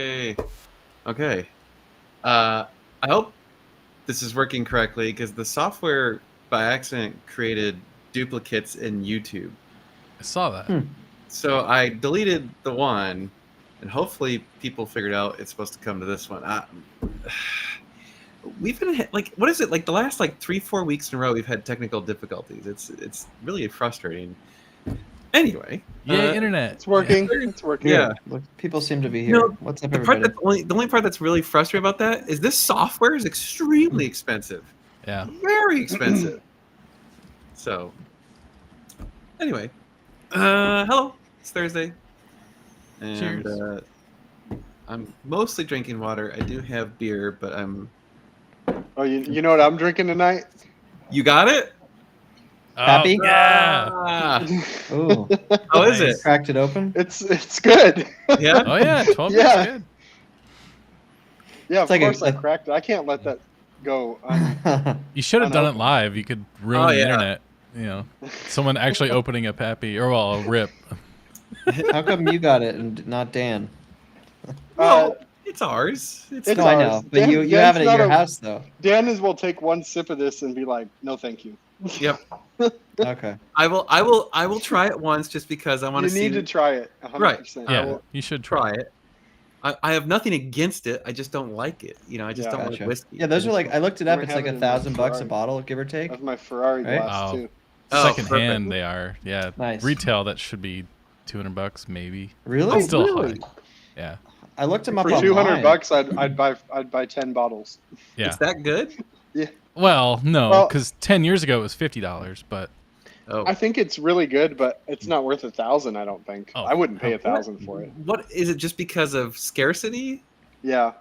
Yay! Okay. I hope this is working correctly because the software by accident created duplicates in YouTube. I saw that. So I deleted the one, and hopefully people figured out it's supposed to come to this one. We've been like, what is it? Like the last 3-4 weeks in a row, we've had technical difficulties. It's really frustrating. Anyway, Yay, internet. It's working. It's working. Yeah. Look, people seem to be here. No, What's up, the part everybody? the only part that's really frustrating about that is this software is extremely expensive. Yeah. Very expensive. So, anyway, hello. It's Thursday, and Cheers. I'm mostly drinking water. I do have beer, but Oh, you know what I'm drinking tonight? You got it? Happy? Oh, yeah. Ah, Ooh, how is Nice. it? cracked it open. It's good. Yeah. Oh yeah, 12 Yeah. is good. Yeah, of It's like course I a- cracked it. I can't let that go. You should have done it Unopened. live. You could ruin Oh, the yeah. internet. You know, someone actually opening a Pappy or a rip. How come you got it and not Dan? Well, it's ours. It's It's No, I ours. know, but Dan- you Dan's have it at not your a- house though. Dan will take one sip of this and be like, "No, thank you." Yep. Okay. I will try it once just because I want You to see. need to try it. 100%. Right. I Yeah, will- you should try it. I have nothing against it. I just don't like it. You know, I just Yeah. don't Gotcha. like whiskey. Yeah, those are like I looked it up. We're It's like having it in $1,000 a Ferrari. bottle, give or take. That's my Ferrari Right? glass Oh. too. Oh, Second perfect. hand. They are. Yeah. Nice. Retail that should be $200 maybe. Really? That's still really? high. Yeah. I looked them up For online. $200, I'd buy 10 bottles. Yeah. Is that good? Well, no, Well- because 10 years ago it was $50, but Oh. I think it's really good, but it's not worth $1,000. I don't think. Oh. I wouldn't pay $1,000 for it. What is it? Just because of scarcity? Yeah.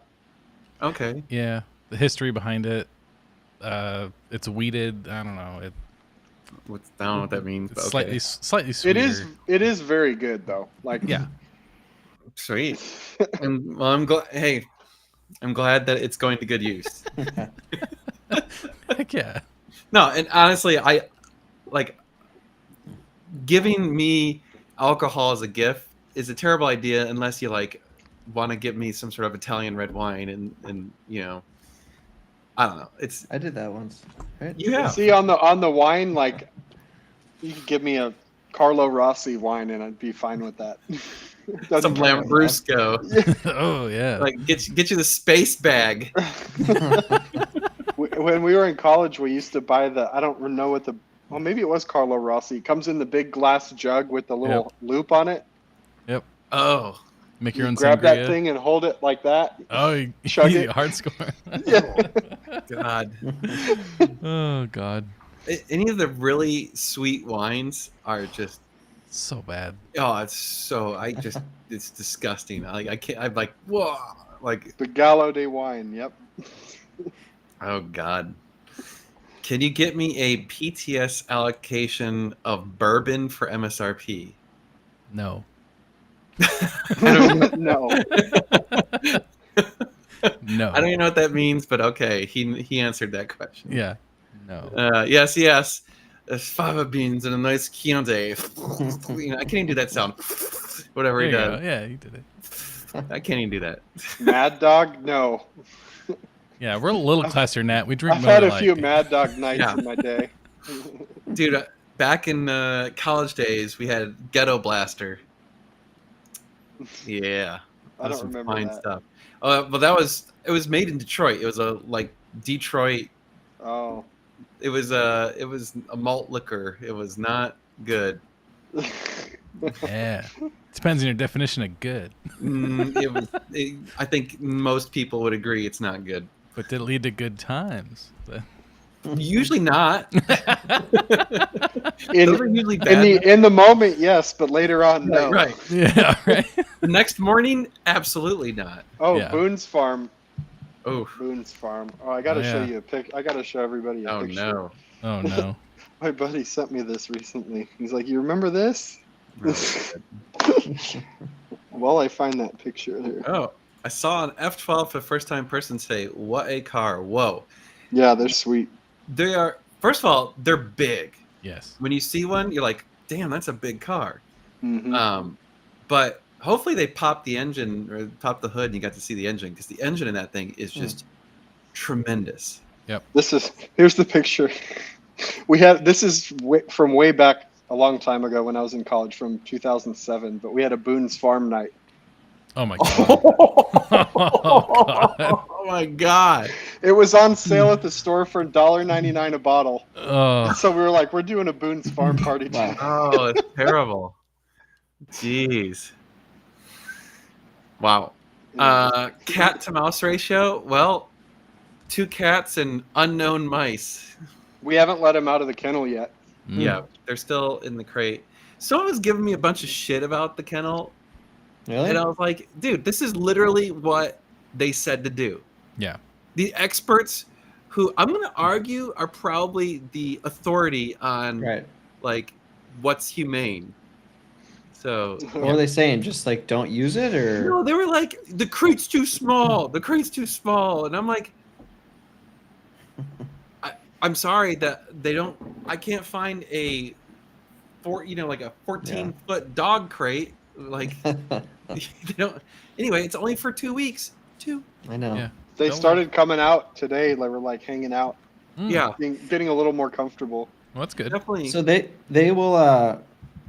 Okay. yeah, the history behind it. It's weeded. I don't know. I don't know what that means. It's But okay. slightly sweeter. It is very good though. Like Yeah. Sweet. I'm glad. Hey, I'm glad that it's going to good use. Heck yeah. No, and honestly, I like giving me alcohol as a gift is a terrible idea unless you want to give me some sort of Italian red wine and I don't know. It's I did that once. Right? you have. See on the wine, like you could give me a Carlo Rossi wine and I'd be fine with that. Some Doesn't count. Lambrusco. Oh yeah. Like get you the space bag. When we were in college, we used to buy I don't know what well, maybe it was Carlo Rossi. It comes in the big glass jug with the little loop on it. Oh, Make your You own grab sangria. that thing and hold it like that. Oh, you Chug you it. hard score. Yeah. God. Oh god. Any of the really sweet wines are just So bad. it's disgusting. I can't. I'm like, whoa, like, The Gallo de wine. Yep. oh god. Can you get me a PTS allocation of bourbon for MSRP? No. No. No. I don't even know what that means, but okay, he answered that question. Yeah. No. Yes. There's fava beans and a nice Chianti. I can't even do that sound. Whatever There he you does. go. Yeah, you did it. I can't even do that. Mad Dog. No. Yeah, we're a little classier than that. We drink I've more had a like few Mad Dog nights Yeah. in my day. Dude, back in college days, we had Ghetto Blaster. Yeah. I That was don't some remember fine that. stuff. But it was made in Detroit. It was a Detroit. Oh. It was a malt liquor. It was not good. Yeah. Depends on your definition of good. I think most people would agree it's not good. But did it lead to good times? Usually not. in, Those are usually bad. in the moment, yes, but later on, no. Right. Yeah, right. The next morning, absolutely not. Oh, Yeah. Boone's Farm. Oh. Boone's Farm. Oh, I gotta Oh, show yeah. you a pic. I gotta show everybody a Oh picture. no. Oh no. My buddy sent me this recently. He's like, "You remember this?" While I find that picture here. Oh, I saw an F12 for the first time person say, "What a car!" Whoa. Yeah, they're sweet. They are. First of all, they're big. Yes. When you see one, you're like, "Damn, that's a big car." Hmm But hopefully they pop the engine or pop the hood and you got to see the engine, because the engine in that thing is just tremendous. Here's the picture. This is from way back a long time ago when I was in college, from 2007. But we had a Boone's Farm night. Oh my god. Oh, God. Oh my god! It was on sale at the store for $1.99 a bottle. Oh, So we were like, we're doing a Boone's Farm party. Wow. Oh, it's terrible. Jeez. Wow. Cat to mouse ratio. Well, 2 cats and unknown mice. We haven't let him out of the kennel yet. Yeah, they're still in the crate. Someone was giving me a bunch of shit about the kennel, Really? and I was like, dude, this is literally what they said to do. yeah. The experts, who I'm going to argue are probably the authority on Right. like what's humane. So What were they saying? Just like don't use it, or no, they were like, the crate's too small. The crate's too small, and I'm like, I'm sorry that they don't. I can't find a like a 14-foot dog crate. Like they don't. Anyway, it's only for 2 weeks. 2. I know. Yeah. They Don't started coming out today. They were like hanging out, Yeah, getting a little more comfortable. Well, that's good. definitely. So they will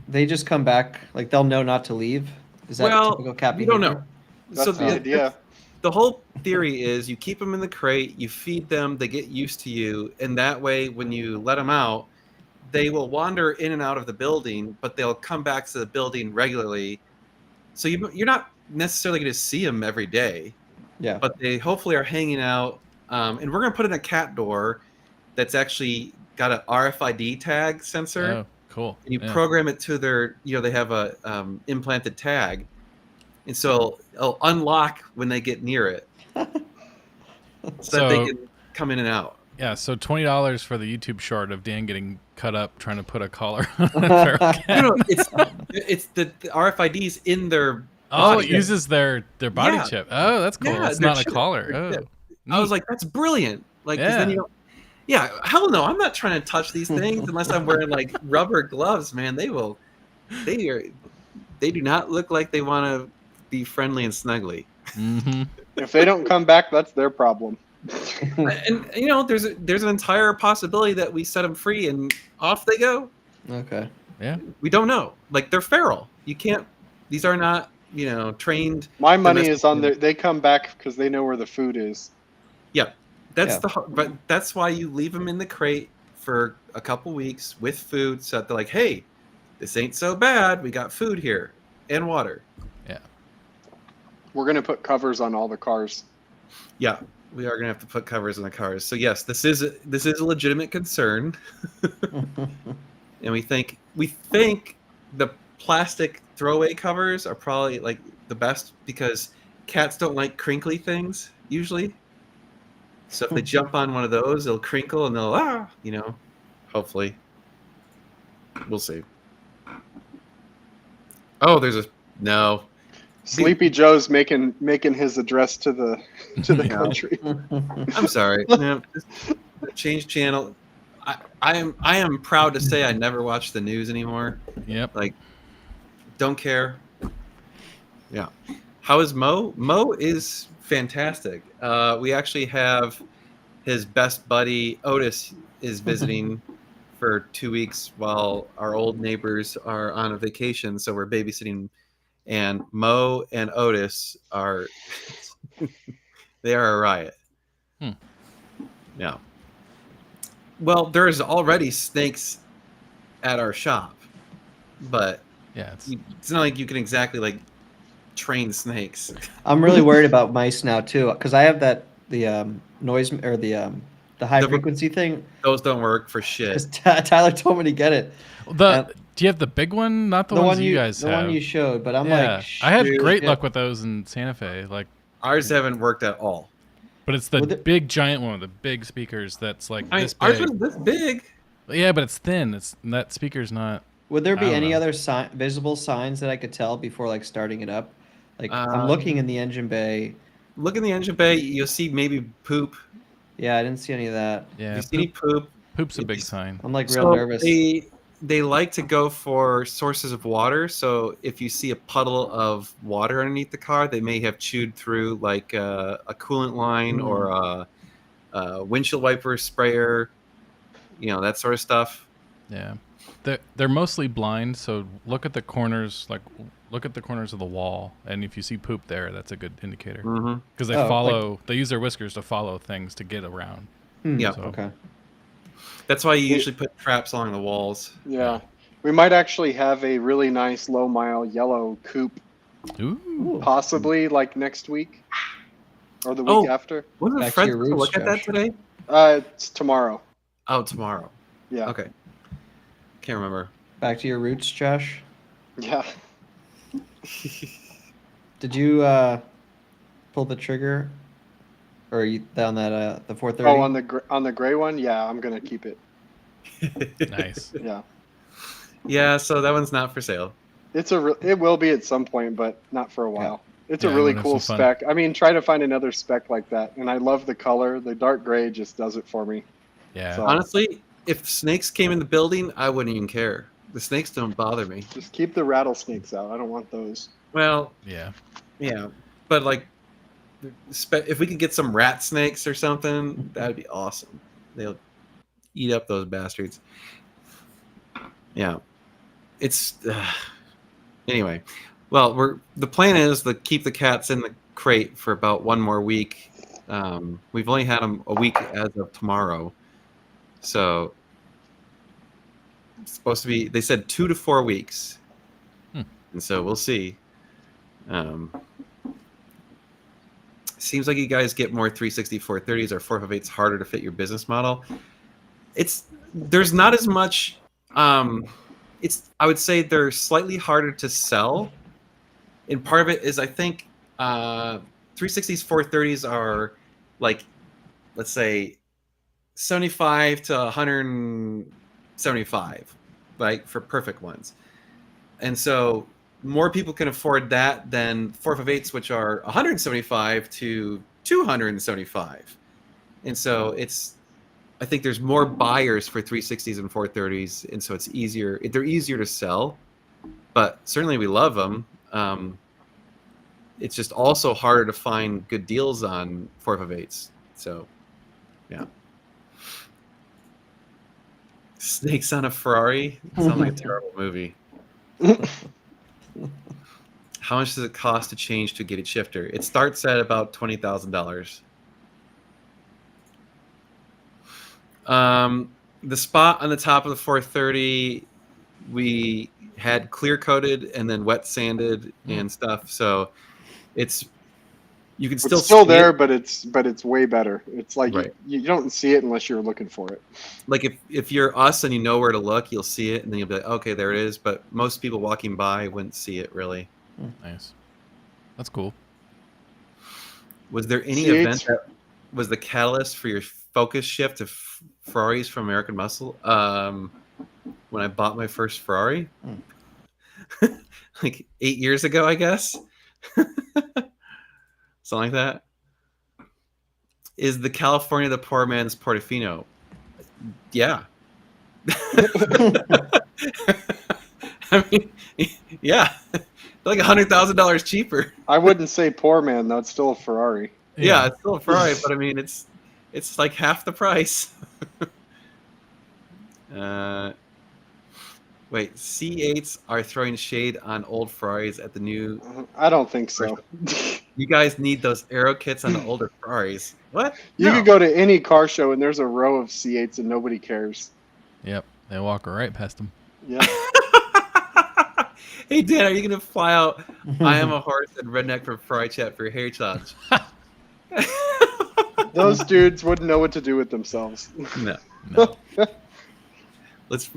they just come back, like they'll know not to leave. Is that Well, typical cat we behavior? don't know. That's So the the idea. The whole theory is you keep them in the crate, you feed them, they get used to you, and that way when you let them out, they will wander in and out of the building, but they'll come back to the building regularly. So you're not necessarily going to see them every day, Yeah. but they hopefully are hanging out. And we're going to put in a cat door that's actually got an RFID tag sensor. Oh, cool. And you Yeah. program it to their, they have a implanted tag, and so it'll unlock when they get near it, so that they So- can come in and out. Yeah, so $20 for the YouTube short of Dan getting cut up trying to put a collar on a feral cat. No, it's the RFIDs in their. Oh, body. it uses their body Yeah. chip. Oh, that's cool. Yeah, it's their not a chip, collar. their Oh, chip. I was like, that's brilliant. Like, 'cause then Yeah. you don't. Yeah, hell no, I'm not trying to touch these things unless I'm wearing like rubber gloves. Man, they do not look like they want to be friendly and snuggly. hmm If they don't come back, that's their problem. And there's an entire possibility that we set them free and off they go. Okay. We don't know. Like, they're feral. You can't. These are not trained. My money Domestic is on they come back because they know where the food is. That's but that's why you leave them in the crate for a couple weeks with food, so that they're like, hey, this ain't so bad. We got food here and water. We're gonna put covers on all the cars. Yeah, we are gonna have to put covers on the cars. So yes, this is a legitimate concern, and we think the plastic throwaway covers are probably like the best, because cats don't like crinkly things usually. So if they jump on one of those, they'll crinkle and they'll hopefully. We'll see. Oh, no. Sleepy Joe's making his address to the country. I'm sorry. No, just change channel. I am proud to say I never watch the news anymore. Yep. Like, don't care. Yeah. How is Mo? Mo is fantastic. We actually have his best buddy Otis is visiting for 2 weeks while our old neighbors are on a vacation. So we're babysitting, and Mo and Otis are they are a riot. Yeah. Well, there's already snakes at our shop, but Yeah. it's not like you can exactly like train snakes. I'm really worried about mice now too, because I have the noise or the high The- frequency thing. Those don't work for shit. 'Cause Tyler told me to get it. Do you have the big one? Not the ones you guys the have. one you showed, but I'm Yeah. like, I had shoot, great yeah. luck with those in Santa Fe. Like, Ours haven't worked at all. but it's the Well, the- big giant one with the big speakers that's like I mean, this ours big. was this big. Yeah, but it's thin. That speaker's not. Would there I be don't any know. other visible signs that I could tell before like starting it up? Like I'm looking in the engine bay. Look in the engine bay. You'll see maybe poop. Yeah, I didn't see any of that. Yeah, You see any poop? poop's a big it's- sign. I'm like real So nervous. they like to go for sources of water. So if you see a puddle of water underneath the car, they may have chewed through like a coolant line or a windshield wiper sprayer, that sort of stuff. Yeah, they're mostly blind, so look at the corners, look at the corners of the wall, and if you see poop there, that's a good indicator. Because they use their whiskers to follow things to get around. Yeah. So. Okay. That's why you usually put traps along the walls. Yeah. We might actually have a really nice low mile yellow coupe, Ooh. possibly like next week or the week after. Wasn't Back to Fred your to roots, look at that Josh. today? It's tomorrow. Oh, tomorrow. Yeah. Okay. Can't remember. Back to your roots, Josh. Yeah. Did you pull the trigger, or are you down that the 430? Oh, on the gray one, yeah, I'm gonna keep it. Nice. Yeah. Yeah, so that one's not for sale. It will be at some point, but not for a while. It's Yeah, a I really wanna have cool some fun. spec. I mean, try to find another spec like that, and I love the color. The dark gray just does it for me. Yeah. So- Honestly, if snakes came in the building, I wouldn't even care. The snakes don't bother me. Just keep the rattlesnakes out. I don't want those. Well, Yeah. yeah, but like, if we could get some rat snakes or something, that'd be awesome. They'll eat up those bastards. Yeah, it's anyway. Well, the plan is to keep the cats in the crate for about one more week. We've only had them a week as of tomorrow, so it's supposed to be. They said 2 to 4 weeks, and so we'll see. Seems like you guys get more 360 430s or 458s harder to fit your business model. There's not as much. I would say they're slightly harder to sell, and part of it is I think 360s 430s are like, let's say 75 to 175, like for perfect ones, and so more people can afford that than 458s, which are 175 to 275. And so I think there's more buyers for 360s and 430s, and so it's easier. They're easier to sell, but certainly we love them. It's just also harder to find good deals on 458s. So, yeah. Snakes on a Ferrari? Sounds like a terrible movie. How much does it cost to change to a gated shifter? It starts at about $20,000. The spot on the top of the 430, we had clear coated and then wet sanded and stuff. So you can still It's still see there, it. but it's way better. It's like Right. you don't see it unless you're looking for it. Like if you're us and you know where to look, you'll see it and then you'll be like, okay, there it is. But most people walking by wouldn't see it really. Nice. That's cool. Was there any C8s? event that was the catalyst for your focus shift to Ferraris from American Muscle? When I bought my first Ferrari, like 8 years ago, I guess, something like that. Is the California the poor man's Portofino? Yeah. I mean, yeah, like $100,000 cheaper. I wouldn't say poor man though. It's still a Ferrari. Yeah, it's still a Ferrari, but I mean, it's like half the price. Wait, C8s are throwing shade on old Ferraris at the new. I don't think so. You guys need those aero kits on the older Ferraris. What? You No. could go to any car show and there's a row of C8s and nobody cares. Yep. They walk right past them. Yeah. Hey Dan, are you gonna fly out? I am a horse and redneck from Ferrari Chat for your hair challenge. Those dudes wouldn't know what to do with themselves. No, No. let's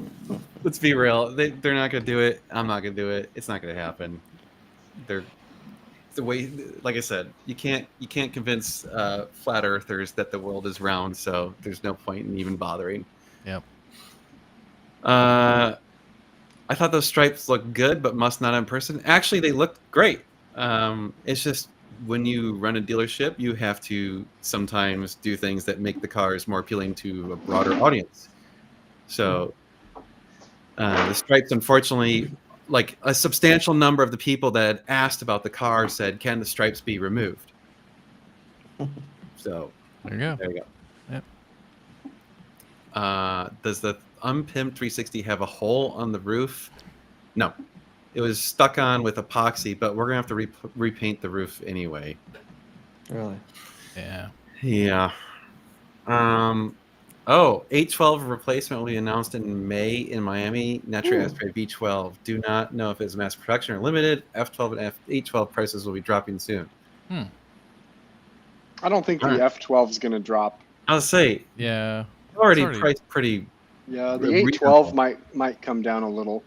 be real. They're not gonna do it. I'm not gonna do it. It's not gonna happen. They're the way, like I said, you can't convince flat earthers that the world is round. So there's no point in even bothering. Yep. I thought those stripes looked good, but must not in person. Actually, they looked great. It's just when you run a dealership, you have to sometimes do things that make the cars more appealing to a broader audience. So The stripes, unfortunately, like a substantial number of the people that asked about the car said, "Can the stripes be removed?" So There you go. there you go. Yep. Does the unpimped 360 have a hole on the roof? No, it was stuck on with epoxy, but we're gonna have to repaint the roof anyway. Really? Yeah. Yeah. Oh, 812 replacement will be announced in May in Miami. Naturally aspirated V12. Do not know if it's mass production or limited. F12 and F812 prices will be dropping soon. I don't think the F12 is going to drop. I'll say, Yeah. already priced pretty. Yeah, the 812 might come down a little.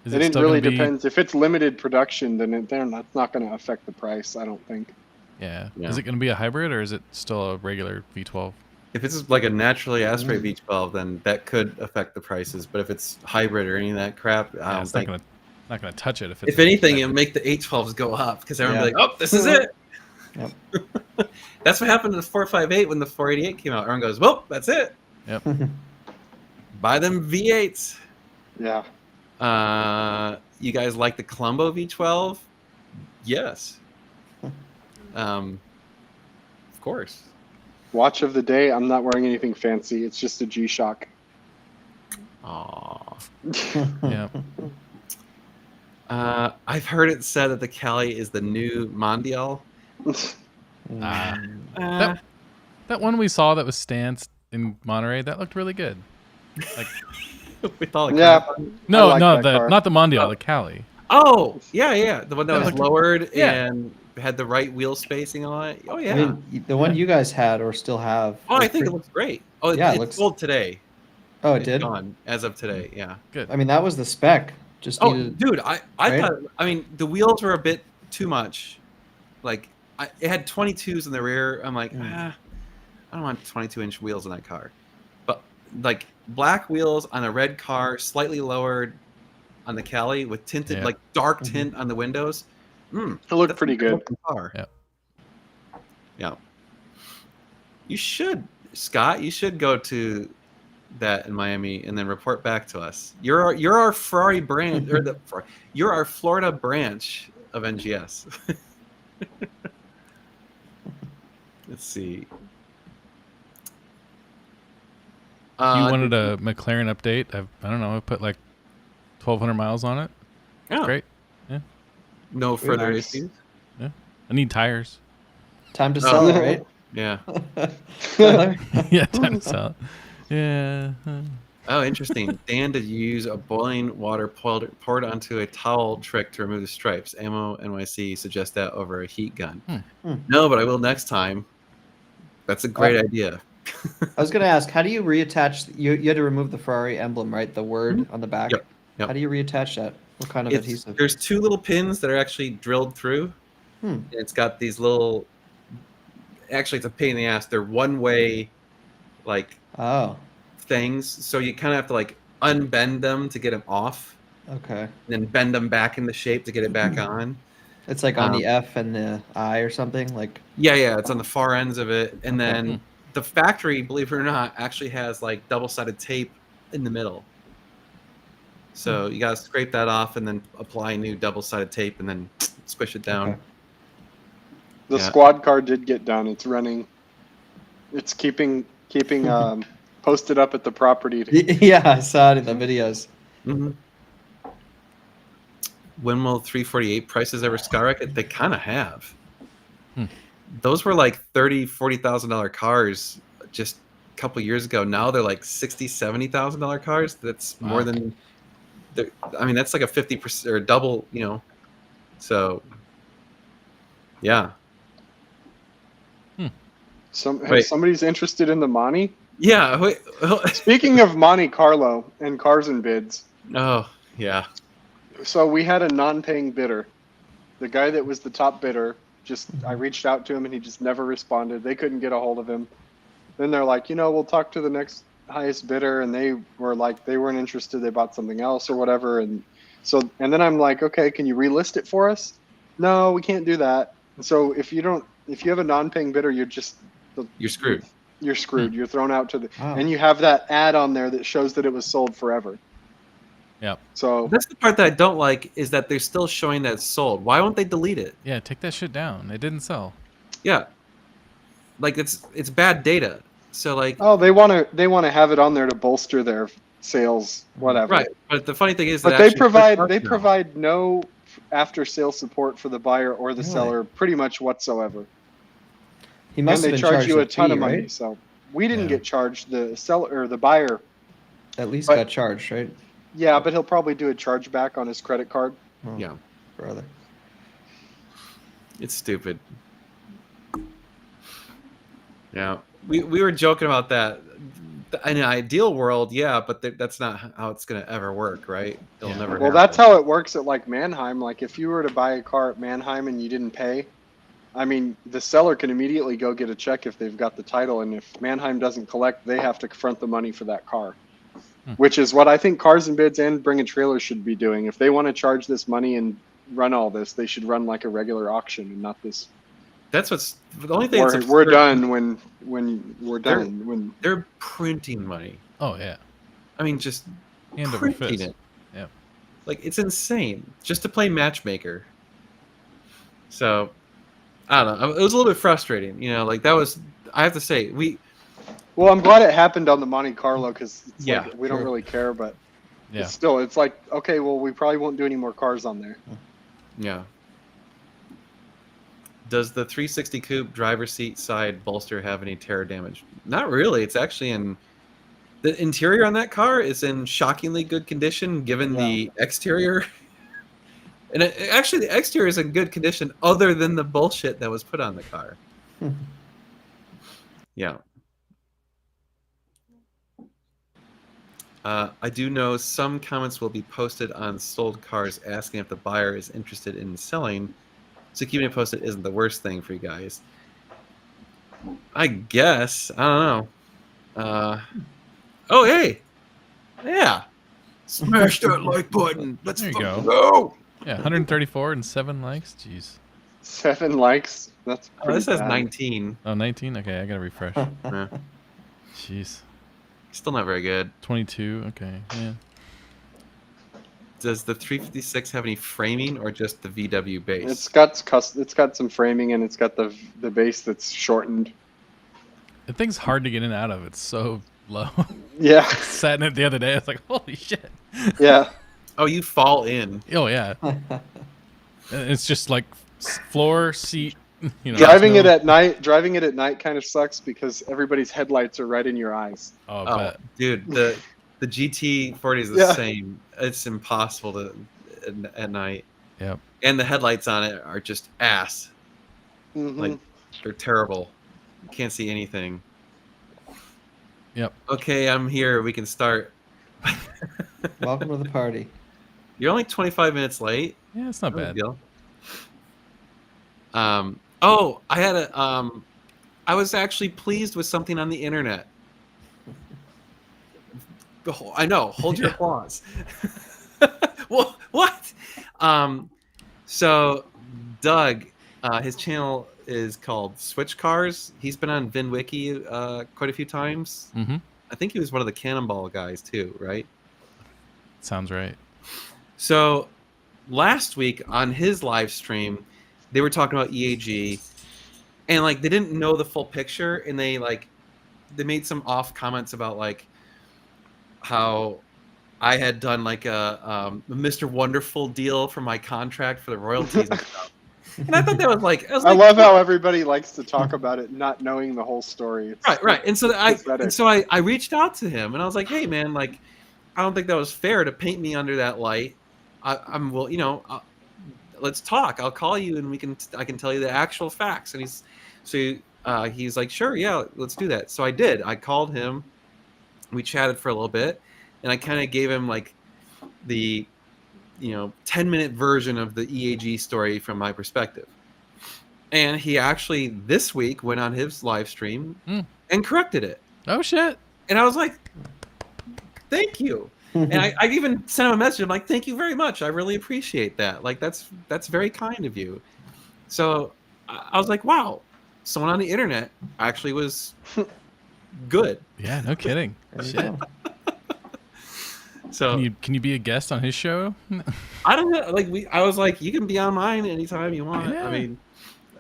It really depends. If it's limited production, then that's not going to affect the price, I don't think. Yeah. Is it going to be a hybrid or is it still a regular V12? If it's like a naturally aspirated V12, then that could affect the prices. But if it's hybrid or any of that crap, I don't think. Not gonna touch it. If anything, it'll make the 812s go up because everyone will be like, "Oh, this is it." Yep. That's what happened to the 458 when the 488 came out. Everyone goes, "Well, that's it." Yep. Buy them V8s. Yeah. You guys like the Colombo V12? Yes. Of course. Watch of the day. I'm not wearing anything fancy. It's just a G-Shock. Aww. Yeah. I've heard it said that the Cali is the new Mondial. That one we saw that was stanced in Monterey, that looked really good. Like, with all the not the Mondial, the Cali. Oh, yeah, the one that was lowered and had the right wheel spacing on it. Oh yeah, I mean, the one you guys had or still have. Oh, I think it looks great. Oh, yeah, it sold today. Oh, it did. Gone as of today. Yeah, good. I mean, that was the spec. Just dude, I thought. I mean, the wheels were a bit too much. Like, it had 22s in the rear. I'm like, I don't want 22-inch wheels in that car. But like black wheels on a red car, slightly lowered on the Cali with tinted, like dark tint on the windows. It looked pretty good. Car. Yeah. You should, Scott. You should go to that in Miami and then report back to us. You're our Ferrari brand, or you're our Florida branch of NGS. Let's see. You wanted a McLaren update. I don't know. I put like 1,200 miles on it. Yeah. Great. Yeah. No further issues. Yeah. I need tires. Time to sell it, right? Yeah. Yeah, time to sell it. Yeah. Oh, interesting. Dan, did you use a boiling water poured onto a towel trick to remove the stripes? Ammo NYC suggests that over a heat gun. No, but I will next time. That's a great idea. I was going to ask, how do you reattach? You had to remove the Ferrari emblem, right? The word on the back. Yep. How do you reattach that? What kind of adhesive? There's two little pins that are actually drilled through. It's got these little. Actually, it's a pain in the ass. They're one-way, like. Things. So you kind of have to like unbend them to get them off. Okay. And then bend them back into shape to get it back on. It's like on the F and the I or something like. Yeah. It's on the far ends of it, and then the factory, believe it or not, actually has like double-sided tape in the middle. So you gotta scrape that off and then apply new double-sided tape and then squish it down. Okay. The squad car did get done. It's running. It's keeping posted up at the property. Yeah, I saw it in the videos. When will 348 prices ever skyrocket? They kind of have. Those were like $30,000-$40,000 cars just a couple years ago. Now they're like $60,000-$70,000 cars. That's more than. I mean, that's like a 50% or double. So. Yeah. Somebody's interested in the Monte? Yeah. Wait. Speaking of Monte Carlo and cars and bids. Oh, yeah. So we had a non-paying bidder. The guy that was the top bidder, I reached out to him and he just never responded. They couldn't get a hold of him. Then they're like, we'll talk to the next highest bidder. And they were like, they weren't interested. They bought something else or whatever. And then I'm like, okay, can you relist it for us? No, we can't do that. And so if you have a non-paying bidder, you're screwed. You're screwed. You're thrown out to and you have that ad on there that shows that it was sold forever. Yep. So That's the part that I don't like is that they're still showing that it's sold. Why won't they delete it? Yeah, take that shit down. It didn't sell. Yeah, like it's bad data. So like, oh, they want to have it on there to bolster their sales, whatever. right. But the funny thing is, But that they actually provide hurts us they now. provide no after sales support for the buyer or the Really? seller, pretty much whatsoever. He And must they have been charge charged you a fee, ton of money. right? So we didn't Yeah. get charged. The seller or the buyer, At least But- got charged, right? yeah, but he'll probably do a chargeback on his credit card. Oh, Yeah, brother. it's stupid. Yeah, we were joking about that. In an ideal world, yeah, but that's not how it's gonna ever work, right? It'll Yeah. never. Well, happen. that's how it works at like Mannheim. Like if you were to buy a car at Mannheim and you didn't pay, I mean, the seller can immediately go get a check if they've got the title, and if Mannheim doesn't collect, they have to front the money for that car. Which is what I think Cars and Bids and Bring a Trailer should be doing. If they want to charge this money and run all this, they should run like a regular auction and not this. That's what's the only thing. that's We're absurd- done when we're They're- done when. They're printing money. Oh yeah. I mean, just Hand over printing fist. it. Yep. Like it's insane just to play matchmaker. So I don't know. It was a little bit frustrating, you know. Like that was. I have to say, Well, I'm glad it happened on the Monte Carlo because Yeah, like, we don't sure. really care, but Yeah. it's still, it's like, okay, well, we probably won't do any more cars on there. yeah. Does the 360 coupe driver's seat side bolster have any tear damage? Not really. It's actually in the interior on that car is in shockingly good condition given the exterior. And actually, the exterior is in good condition, other than the bullshit that was put on the car. Yeah. I do know some comments will be posted on sold cars asking if the buyer is interested in selling. So keeping it posted isn't the worst thing for you guys. I guess. I don't know. Oh, hey. Yeah. Smash that like button. Let's There you fucking go. go. Yeah, 134 and 7 likes. Jeez. 7 likes. That's Oh, pretty this says bad. 19. Oh, 19. Okay, I gotta refresh. Yeah. Jeez. Still not very good. 22. Okay. Yeah. Does the 356 have any framing or just the VW base? It's got some framing and it's got the base that's shortened. The thing's hard to get in and out of. It's so low. Yeah, Sat in it the other day. I was like, holy shit. yeah. Oh, you fall in. Oh yeah. It's just like floor, seat. You know. Driving there's it at night kind of sucks because everybody's headlights are right in your eyes. Oh, I Oh, bet. dude, the GT40 is the Yeah. same. It's impossible to at night. Yep. And the headlights on it are just ass. Mhm. Like they're terrible. You can't see anything. Yep. Okay, I'm here. We can start. Welcome to the party. You're only 25 minutes late. Yeah, it's not No big bad. deal. Oh, I had a I was actually pleased with something on the internet. I know. Hold your applause. What? So Doug, his channel is called Switch Cars. He's been on VinWiki quite a few times. Mm-hmm. I think he was one of the Cannonball guys too, right? Sounds right. So last week on his live stream, they were talking about EAG, and like they didn't know the full picture, and they made some off comments about like how I had done like a Mr. Wonderful deal for my contract for the royalties and stuff. And I thought that was like I love how everybody likes to talk about it not knowing the whole story. It's, right. And so pathetic. I reached out to him and I was like, hey man, like I don't think that was fair to paint me under that light. I'm well, you know, let's talk. I'll call you and I can tell you the actual facts. And he's like, sure, yeah, let's do that. So I did. I called him. We chatted for a little bit, and I kind of gave him like the 10-minute version of the EAG story from my perspective. And he actually this week went on his live stream and corrected it. Oh shit. And I was like, thank you. And I even sent him a message. I'm like, thank you very much. I really appreciate that. Like, that's very kind of you. So I was like, wow, someone on the internet actually was good. Yeah, no kidding. There you Shit. go. So Can you be a guest on his show? I don't know. Like I was like, you can be on mine anytime you want. Yeah. I mean,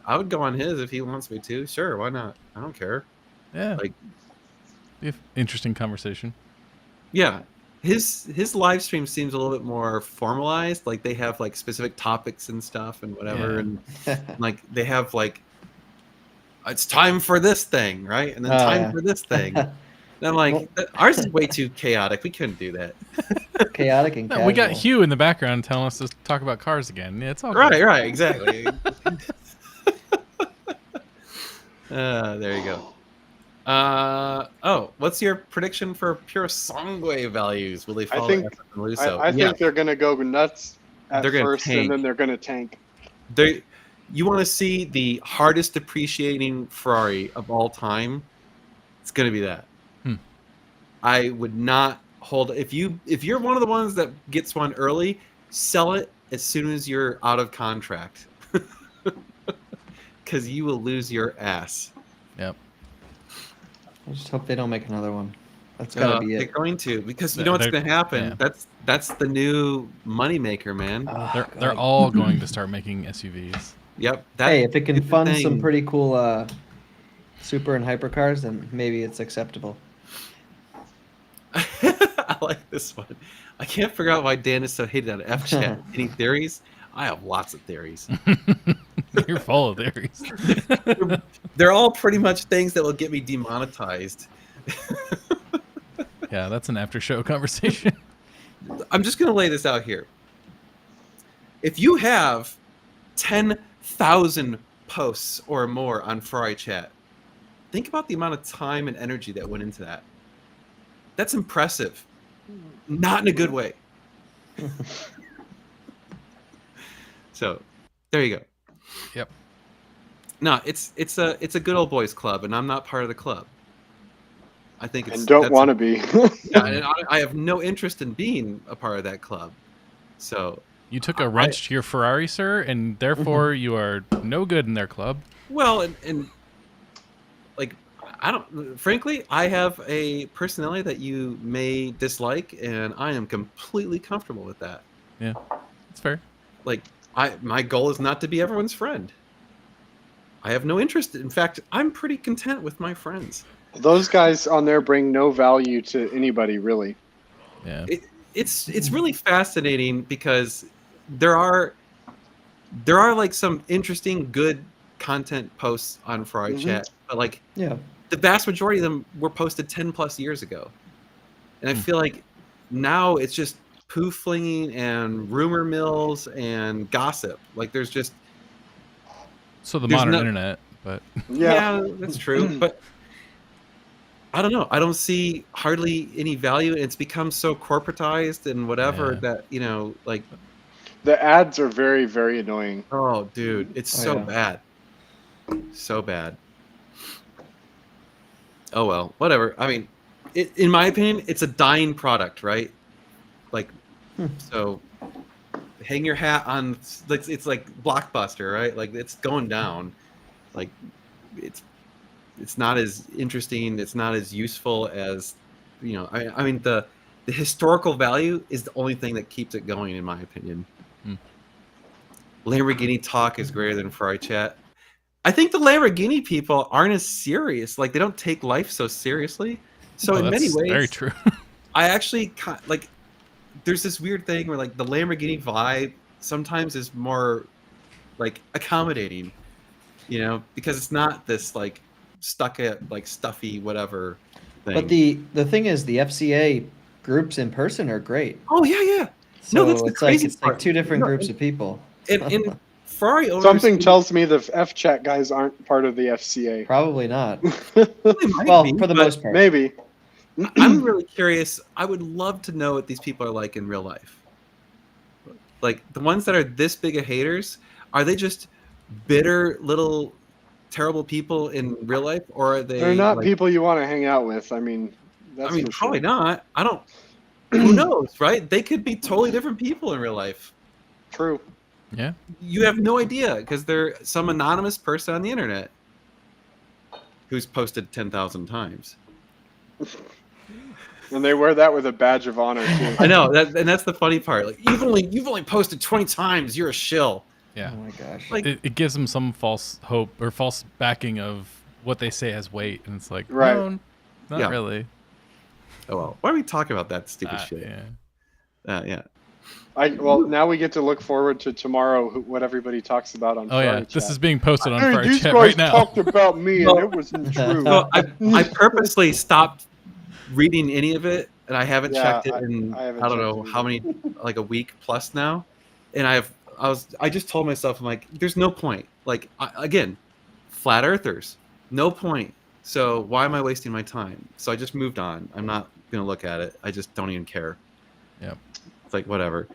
I would go on his if he wants me to. Sure, why not? I don't care. Yeah. Like, interesting conversation. yeah, his live stream seems a little bit more formalized. Like they have like specific topics and stuff and whatever, Yeah. and like they have like it's time for this thing, right? And then time for this thing. And I'm like, ours is way too chaotic. We couldn't do that. Chaotic and casual. We got Hugh in the background telling us to talk about cars again. Yeah, it's all Right, good. right, exactly. There you go. What's your prediction for pure Songway values? Will they follow think- F and Lusso? I think they're gonna go nuts at They're gonna first, tank. and then they're gonna tank. You want to see the hardest depreciating Ferrari of all time? It's gonna be that. I would not hold if you're one of the ones that gets one early, sell it as soon as you're out of contract, because you will lose your ass. Yep. I just hope they don't make another one. That's gotta be They're it. going to, because you know what's They're- going to happen. yeah. That's the new moneymaker, man. Oh, They're God. all going to start making SUVs. Yep. Hey, if it can is the fund some thing. pretty cool super and hypercars, then maybe it's acceptable. I like this one. I can't figure out why Dan is so hated on F chat. Any theories? I have lots of theories. You're full of theories. They're all pretty much things that will get me demonetized. Yeah, that's an after show conversation. I'm just going to lay this out here. If you have 10,000 posts or more on Ferrari chat, think about the amount of time and energy that went into that. That's impressive. Not in a good way. So, there you go. Yep. No, it's a good old boys club, and I'm not part of the club. I think it's And don't that's- want to be. Yeah, and I have no interest in being a part of that club. So, You took a wrench to your Ferrari, sir, and therefore you are no good in their club. well, and like I don't. Frankly, I have a personality that you may dislike, and I am completely comfortable with that. Yeah, it's fair. Like, my goal is not to be everyone's friend. I have no interest. In fact, I'm pretty content with my friends. Those guys on there bring no value to anybody, really. Yeah. It's really fascinating because there are like some interesting, good content posts on Ferrari Mhm. chat, but like Yeah. the vast majority of them were posted 10 plus years ago, and I feel like now it's just poo flinging and rumor mills and gossip. Like there's just So the There's modern no- internet, but Yeah. that's true, but I don't know. I don't see hardly any value. It's become so corporatized and whatever Yeah. that, you know, like, The ads are very, very annoying. oh, dude, it's Oh, so yeah. bad. So bad. Oh, well, whatever. I mean, in my opinion, it's a dying product, right? Like, so hang your hat on, it's like Blockbuster, right? Like, it's going down. Like, it's not as interesting. It's not as useful as, you know, I mean, the historical value is the only thing that keeps it going, in my opinion. Lamborghini talk is greater than Ferrari chat. I think the Lamborghini people aren't as serious. Like, they don't take life so seriously. So oh, in many that's ways, very true. I actually like. There's this weird thing where like the Lamborghini vibe sometimes is more like accommodating, you know, because it's not this like stuck at like stuffy whatever thing. But the thing is, the FCA groups in person are great. oh yeah. So No, that's the it's like crazy it's like part. two different No, groups of people. And Ferrari owners Something tells me the F-Chat guys aren't part of the FCA. Probably not. They might Well, be, for the but most part. Maybe. I'm really curious. I would love to know what these people are like in real life. Like the ones that are this big of haters, are they just bitter little terrible people in real life, or are they? They're not like, people you want to hang out with. I mean, that's I mean, for probably sure. not. I don't. Who knows, right? They could be totally different people in real life. True. Yeah. You have no idea because they're some anonymous person on the internet who's posted 10,000 times. And they wear that with a badge of honor too. I know that, and that's the funny part. Like you've only posted 20 times. You're a shill. Yeah. Oh my gosh. Like It gives them some false hope or false backing of what they say has weight, and it's like, Right. no, not Yeah. really. oh well, why are we talking about that stupid shit? Yeah. Yeah. Well, now we get to look forward to tomorrow, what everybody talks about on Oh yeah, Ferrari this chat. is being posted on Hey, Fire these Chat guys right now. talked about me, and Well- it wasn't true. So I purposely stopped reading any of it, and I haven't Yeah, checked it in I haven't I don't checked know it how many, like a week plus now. And I just told myself, I'm like, there's no point. Like again, flat earthers, no point. So why am I wasting my time? So I just moved on. I'm not gonna look at it. I just don't even care. Yep. It's like whatever.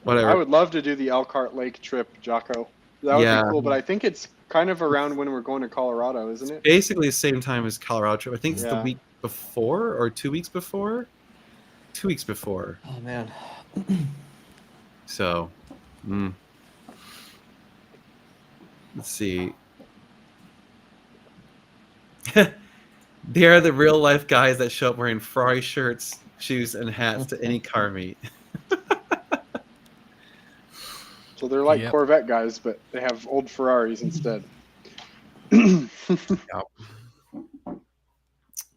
I would love to do the Elkhart Lake trip, Jocko. That would Yeah. be cool, but I think it's kind of around when we're going to Colorado, isn't it? Basically the same time as Colorado trip. I think it's the Yeah. week before or 2 weeks before. 2 weeks before. Oh man. So, let's see. They are the real life guys that show up wearing Ferrari shirts, shoes, and hats to any car meet. So they're like Yep. Corvette guys, but they have old Ferraris instead.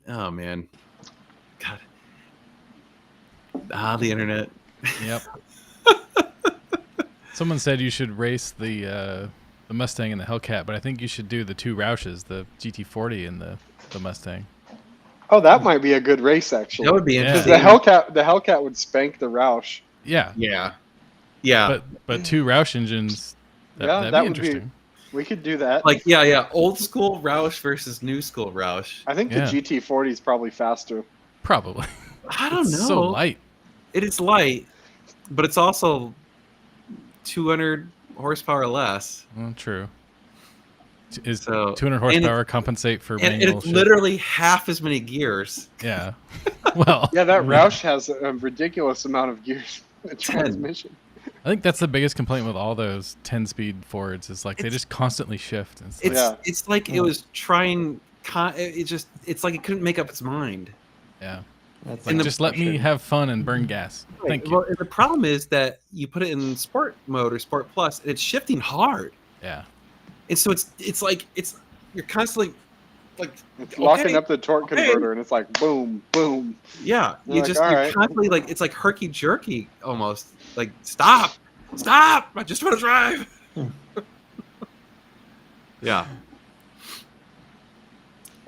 Oh man, God. The internet. Yep. Someone said you should race the Mustang and the Hellcat, but I think you should do the two Roushes, the GT40 and the Mustang. Oh, that might be a good race, actually. That would be Yeah. Because interesting. the Hellcat would spank the Roush. Yeah. Yeah, yeah. But two Roush engines. Yeah, That'd that be would be- interesting. We could do that. Like yeah. Old school Roush versus new school Roush. I think Yeah. the GT40 is probably faster. Probably. I don't know. It's so light. It is light, but it's also 200 horsepower less. Well, true. Is So 200 and horsepower compensate for And manual it's shift? literally half as many gears. Yeah. Well, Yeah, that Roush has a ridiculous amount of gears in the transmission. I think that's the biggest complaint with all those 10-speed Fords is like they It's- just constantly shift. It's like, It's Yeah. it's like it was trying. It's like it couldn't make up its mind. yeah. That's Like, And the- just let me have fun and burn gas. Thank you. Well, and the problem is that you put it in sport mode or sport plus, and it's shifting hard, Yeah. and so it's like you're constantly like It's locking okay, up the torque converter, and it's like boom, boom. yeah. You're You like, just all you're right. constantly like it's like herky jerky almost. Like stop. I just want to drive. Yeah.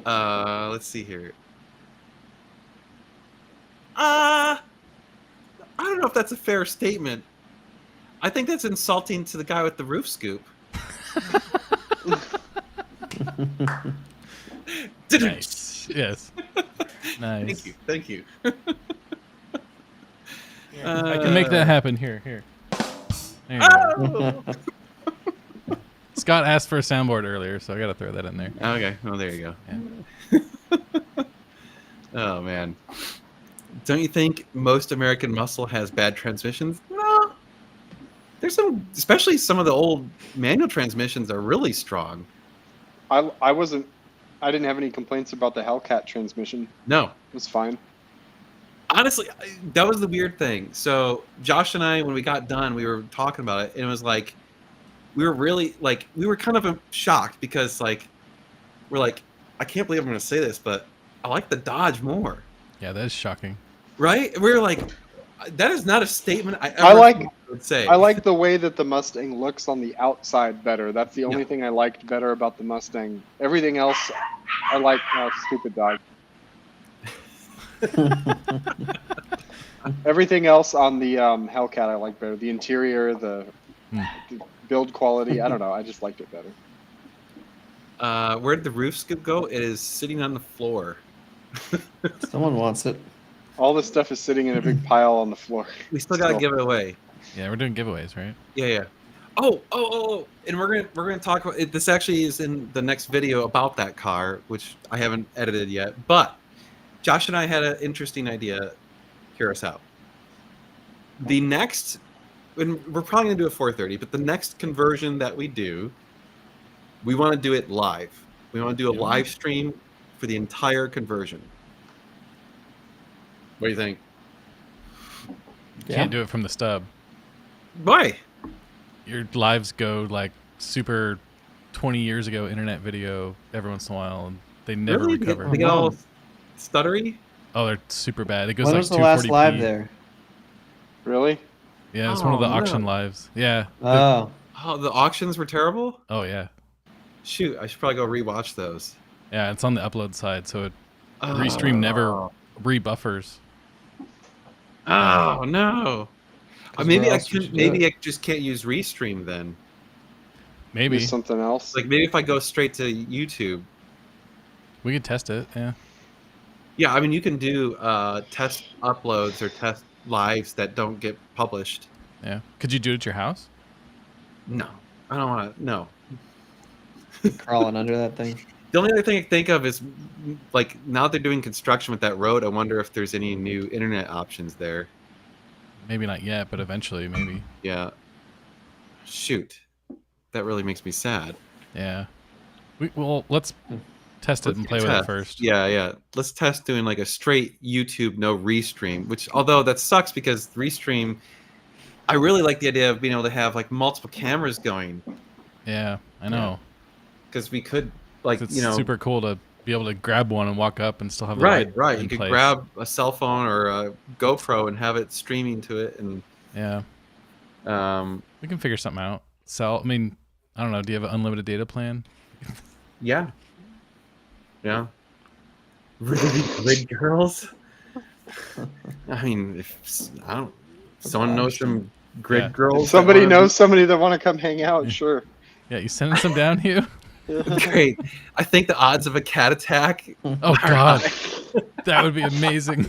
Let's see here. I don't know if that's a fair statement. I think that's insulting to the guy with the roof scoop. Nice. Yes. Nice. Thank you. I can make that happen. Here. There you go. Oh! Scott asked for a soundboard earlier, so I got to throw that in there. Okay. Oh, there you Yeah. go. Oh man. Don't you think most American muscle has bad transmissions? No. There's some, especially some of the old manual transmissions are really strong. I didn't have any complaints about the Hellcat transmission. No. It was fine. Honestly, that was the weird thing. So Josh and I, when we got done, we were talking about it, and it was like we were really like we were kind of shocked because like we're like, I can't believe I'm going to say this, but I like the Dodge more, Yeah, that is shocking. right? We were like, that is not a statement I ever would say. I like the way that the Mustang looks on the outside better. That's the only Yeah. thing I liked better about the Mustang. Everything else, I like. Stupid dog. Everything else on the Hellcat I like better. The interior, the build quality. I don't know. I just liked it better. Where did the roof scoop go? It is sitting on the floor. Someone wants it. All this stuff is sitting in a big pile on the floor. We still got to give it away. Yeah, we're doing giveaways, right? Yeah. Oh, and we're gonna talk about it. This actually is in the next video about that car, which I haven't edited yet. But Josh and I had an interesting idea. Hear us out. The next, and we're probably gonna do a 430, but the next conversion that we do, we want to do it live. We want to do a live stream for the entire conversion. What do you think? You can't do it from the stub. Why? Your lives go like super 20 years ago internet video every once in a while, and they never Really? recover. They get all stuttery? Oh, they're super bad. It goes When like was the last 240p. live there? Really? Yeah, it's one of the Oh, auction no. lives. Yeah. Oh, Oh, the auctions were terrible? Oh, yeah. Shoot, I should probably go rewatch those. Yeah, it's on the upload side, so Restream never rebuffers. Oh, no. 'Cause Maybe where I else would can. you do Maybe it? I just can't use Restream then. Maybe. Use something else. Like maybe if I go straight to YouTube. We could test it, yeah. Yeah, I mean you can do test uploads or test lives that don't get published. Yeah. Could you do it at your house? No, I don't want to. No. Crawling under that thing. The only other thing I can think of is like now that they're doing construction with that road, I wonder if there's any new internet options there. Maybe not yet, but eventually, maybe. Yeah. Shoot, that really makes me sad. Yeah. Well, let's test it and play with it first. Yeah, yeah. Let's test doing like a straight YouTube no restream, which although that sucks because restream, I really like the idea of being able to have like multiple cameras going. Yeah, I know. Because we could like It's you know super cool to be able to grab one and walk up and still have the right light in you could place. grab a cell phone or a GoPro and have it streaming to it and Yeah, we can figure something out. I mean, I don't know. Do you have an unlimited data plan? yeah really grid girls. I mean, if someone knows some grid Yeah. girls, If somebody that wanna knows somebody that want to come hang out, sure. Yeah, you sending some down, Hugh? be great. I think the odds of a cat attack. Oh God, that would be amazing.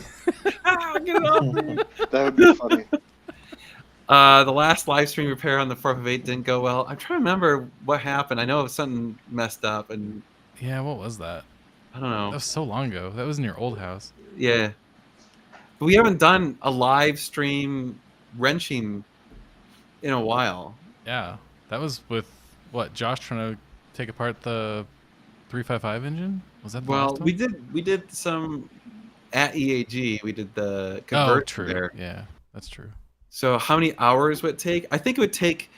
Get it off me. That would be funny. The last live stream repair on the 4th of 8 didn't go well. I'm trying to remember what happened. I know something messed up, and Yeah, what was that? I don't know. That was so long ago. That was in your old house. Yeah, but we haven't done a live stream wrenching in a while. Yeah, that was with what? Josh trying to take apart the 355 engine. Was that the Well, last one? we did some at EAG. We did the Oh, converter true. there. Yeah, that's true. So how many hours would it take? I think it would take.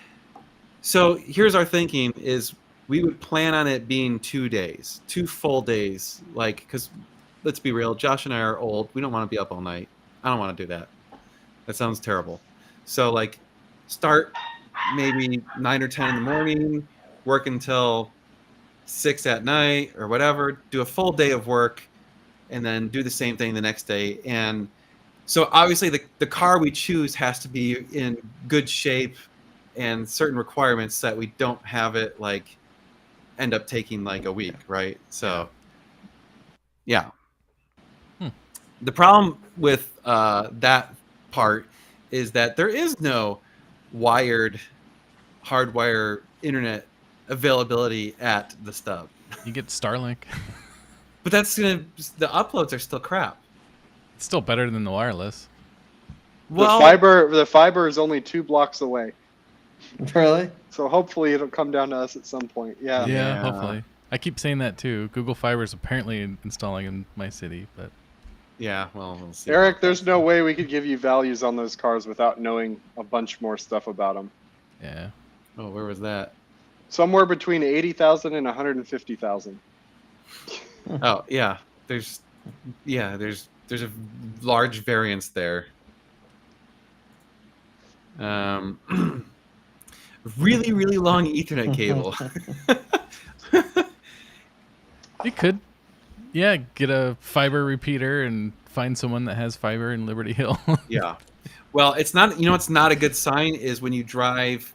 So here's our thinking: is we would plan on it being 2 days, 2 full days. Like, because let's be real, Josh and I are old. We don't want to be up all night. I don't want to do that. That sounds terrible. So like, start maybe 9 or 10 in the morning, work until 6 at night or whatever. Do a full day of work, and then do the same thing the next day. And so obviously the car we choose has to be in good shape and certain requirements that we don't have it like end up taking like a week, right? So yeah. The problem with that part is that there is no hardwire internet availability at the stub. You get Starlink. But the uploads are still crap. It's still better than the wireless. Well, The fiber is only 2 blocks away. Really? So hopefully it'll come down to us at some point. Yeah. Yeah. Hopefully. I keep saying that too. Google Fiber is apparently installing in my city, but yeah, well, we'll see. Eric, there's no way we could give you values on those cars without knowing a bunch more stuff about them. yeah. Oh, where was that? Somewhere between 80,000 and 150,000. Oh, yeah. There's a large variance there. Really, really long Ethernet cable. You could, yeah, get a fiber repeater and find someone that has fiber in Liberty Hill. Yeah. Well, it's not. It's not a good sign is when you drive.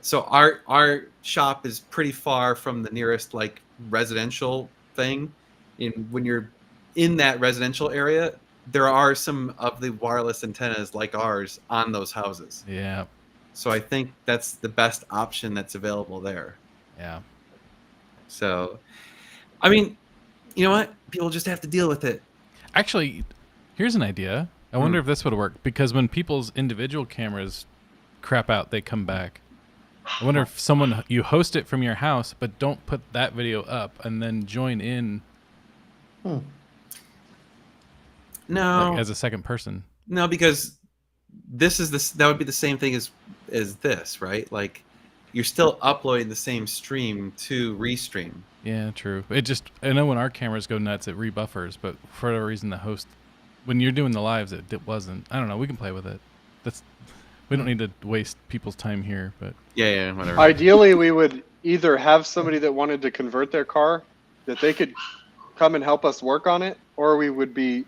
So our shop is pretty far from the nearest like residential thing. When you're in that residential area, there are some of the wireless antennas like ours on those houses. Yeah. So I think that's the best option that's available there. Yeah. So, I mean, you know what? People just have to deal with it. Actually, here's an idea. I wonder if this would work because when people's individual cameras crap out, they come back. I wonder if you host it from your house, but don't put that video up and then join in. No, like, as a second person. no, because that would be the same thing as this, right? Like, you're still uploading the same stream to Restream. Yeah, true. I know when our cameras go nuts, it rebuffers, but for whatever reason, the host, when you're doing the lives, it wasn't. I don't know. We can play with it. We don't need to waste people's time here, but Yeah, whatever. Ideally, we would either have somebody that wanted to convert their car that they could come and help us work on it, or we would be,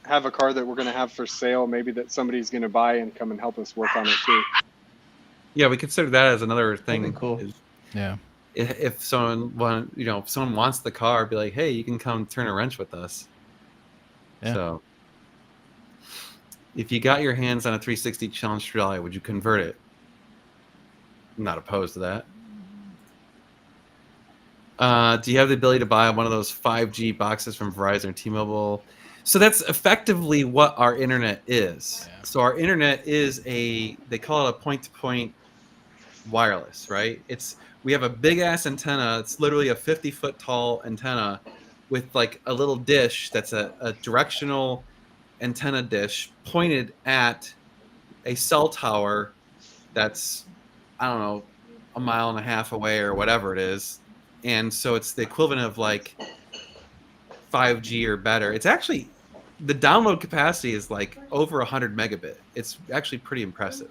have a car that we're going to have for sale, maybe that somebody's going to buy and come and help us work on it too. Yeah, we consider that as another thing. That'd be cool. yeah. If someone if someone wants the car, be like, hey, you can come turn a wrench with us. Yeah. So, if you got your hands on a 360 Challenge Rally, would you convert it? I'm not opposed to that. Do you have the ability to buy one of those 5G boxes from Verizon or T-Mobile? So that's effectively what our internet is. Yeah. So our internet is they call it a point-to-point wireless, right? We have a big ass antenna. It's literally a 50-foot tall antenna with like a little dish that's a directional antenna dish pointed at a cell tower that's, I don't know, 1.5 miles away or whatever it is. And so it's the equivalent of like 5G or better. It's actually, the download capacity is like over 100 megabit. It's actually pretty impressive.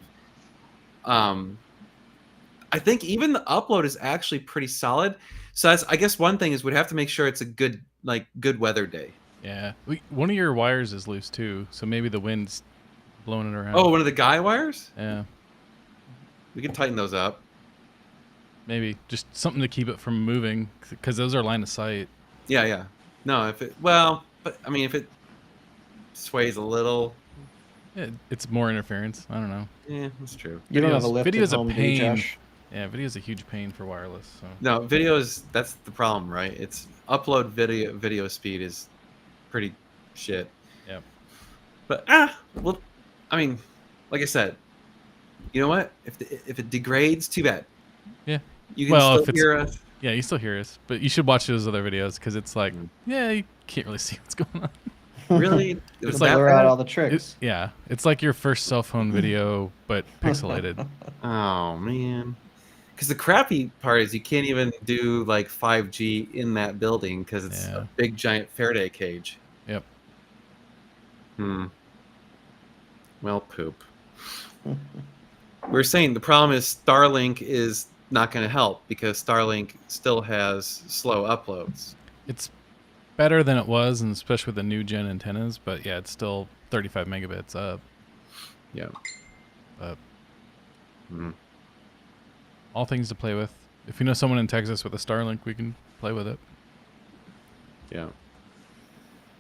I think even the upload is actually pretty solid. So I guess one thing is we'd have to make sure it's a good weather day. Yeah. One of your wires is loose too, so maybe the wind's blowing it around. Oh, one of the guy wires? Yeah. We can tighten those up. Maybe just something to keep it from moving, because those are line of sight. Yeah. No, if it sways a little. It's more interference. I don't know. Yeah, that's true. You don't have a lift at video's a home, do you, pain. Josh? Yeah, video's a huge pain for wireless. So. No, that's the problem, right? It's upload video speed is pretty shit. Yep. But well, I mean, like I said, you know what? If it degrades, too bad. Yeah. You can still hear us. Yeah, you still hear us, but you should watch those other videos because it's like, yeah, you can't really see what's going on. Really? It's like blur out all the tricks. It's like your first cell phone video, but pixelated. Oh man. Because the crappy part is you can't even do like 5G in that building because it's a big giant Faraday cage. Yep. Well, poop. We're saying the problem is Starlink is not going to help because Starlink still has slow uploads. It's better than it was, and especially with the new gen antennas, but yeah, it's still 35 megabits up. Yeah. All things to play with. If you know someone in Texas with a Starlink, we can play with it. Yeah.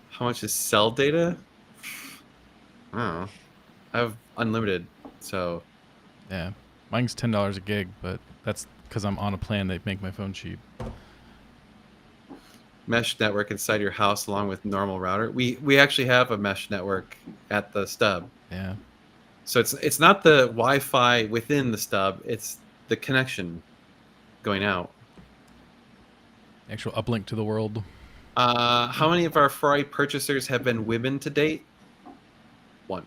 How much is cell data? I don't know. I have unlimited, so. Yeah. Mine's $10 a gig, but that's because I'm on a plan that make my phone cheap. Mesh network inside your house along with normal router. We actually have a mesh network at the stub. Yeah. So it's not the Wi-Fi within the stub, it's the connection going out. Actual uplink to the world. How many of our Ferrari purchasers have been women to date? 1.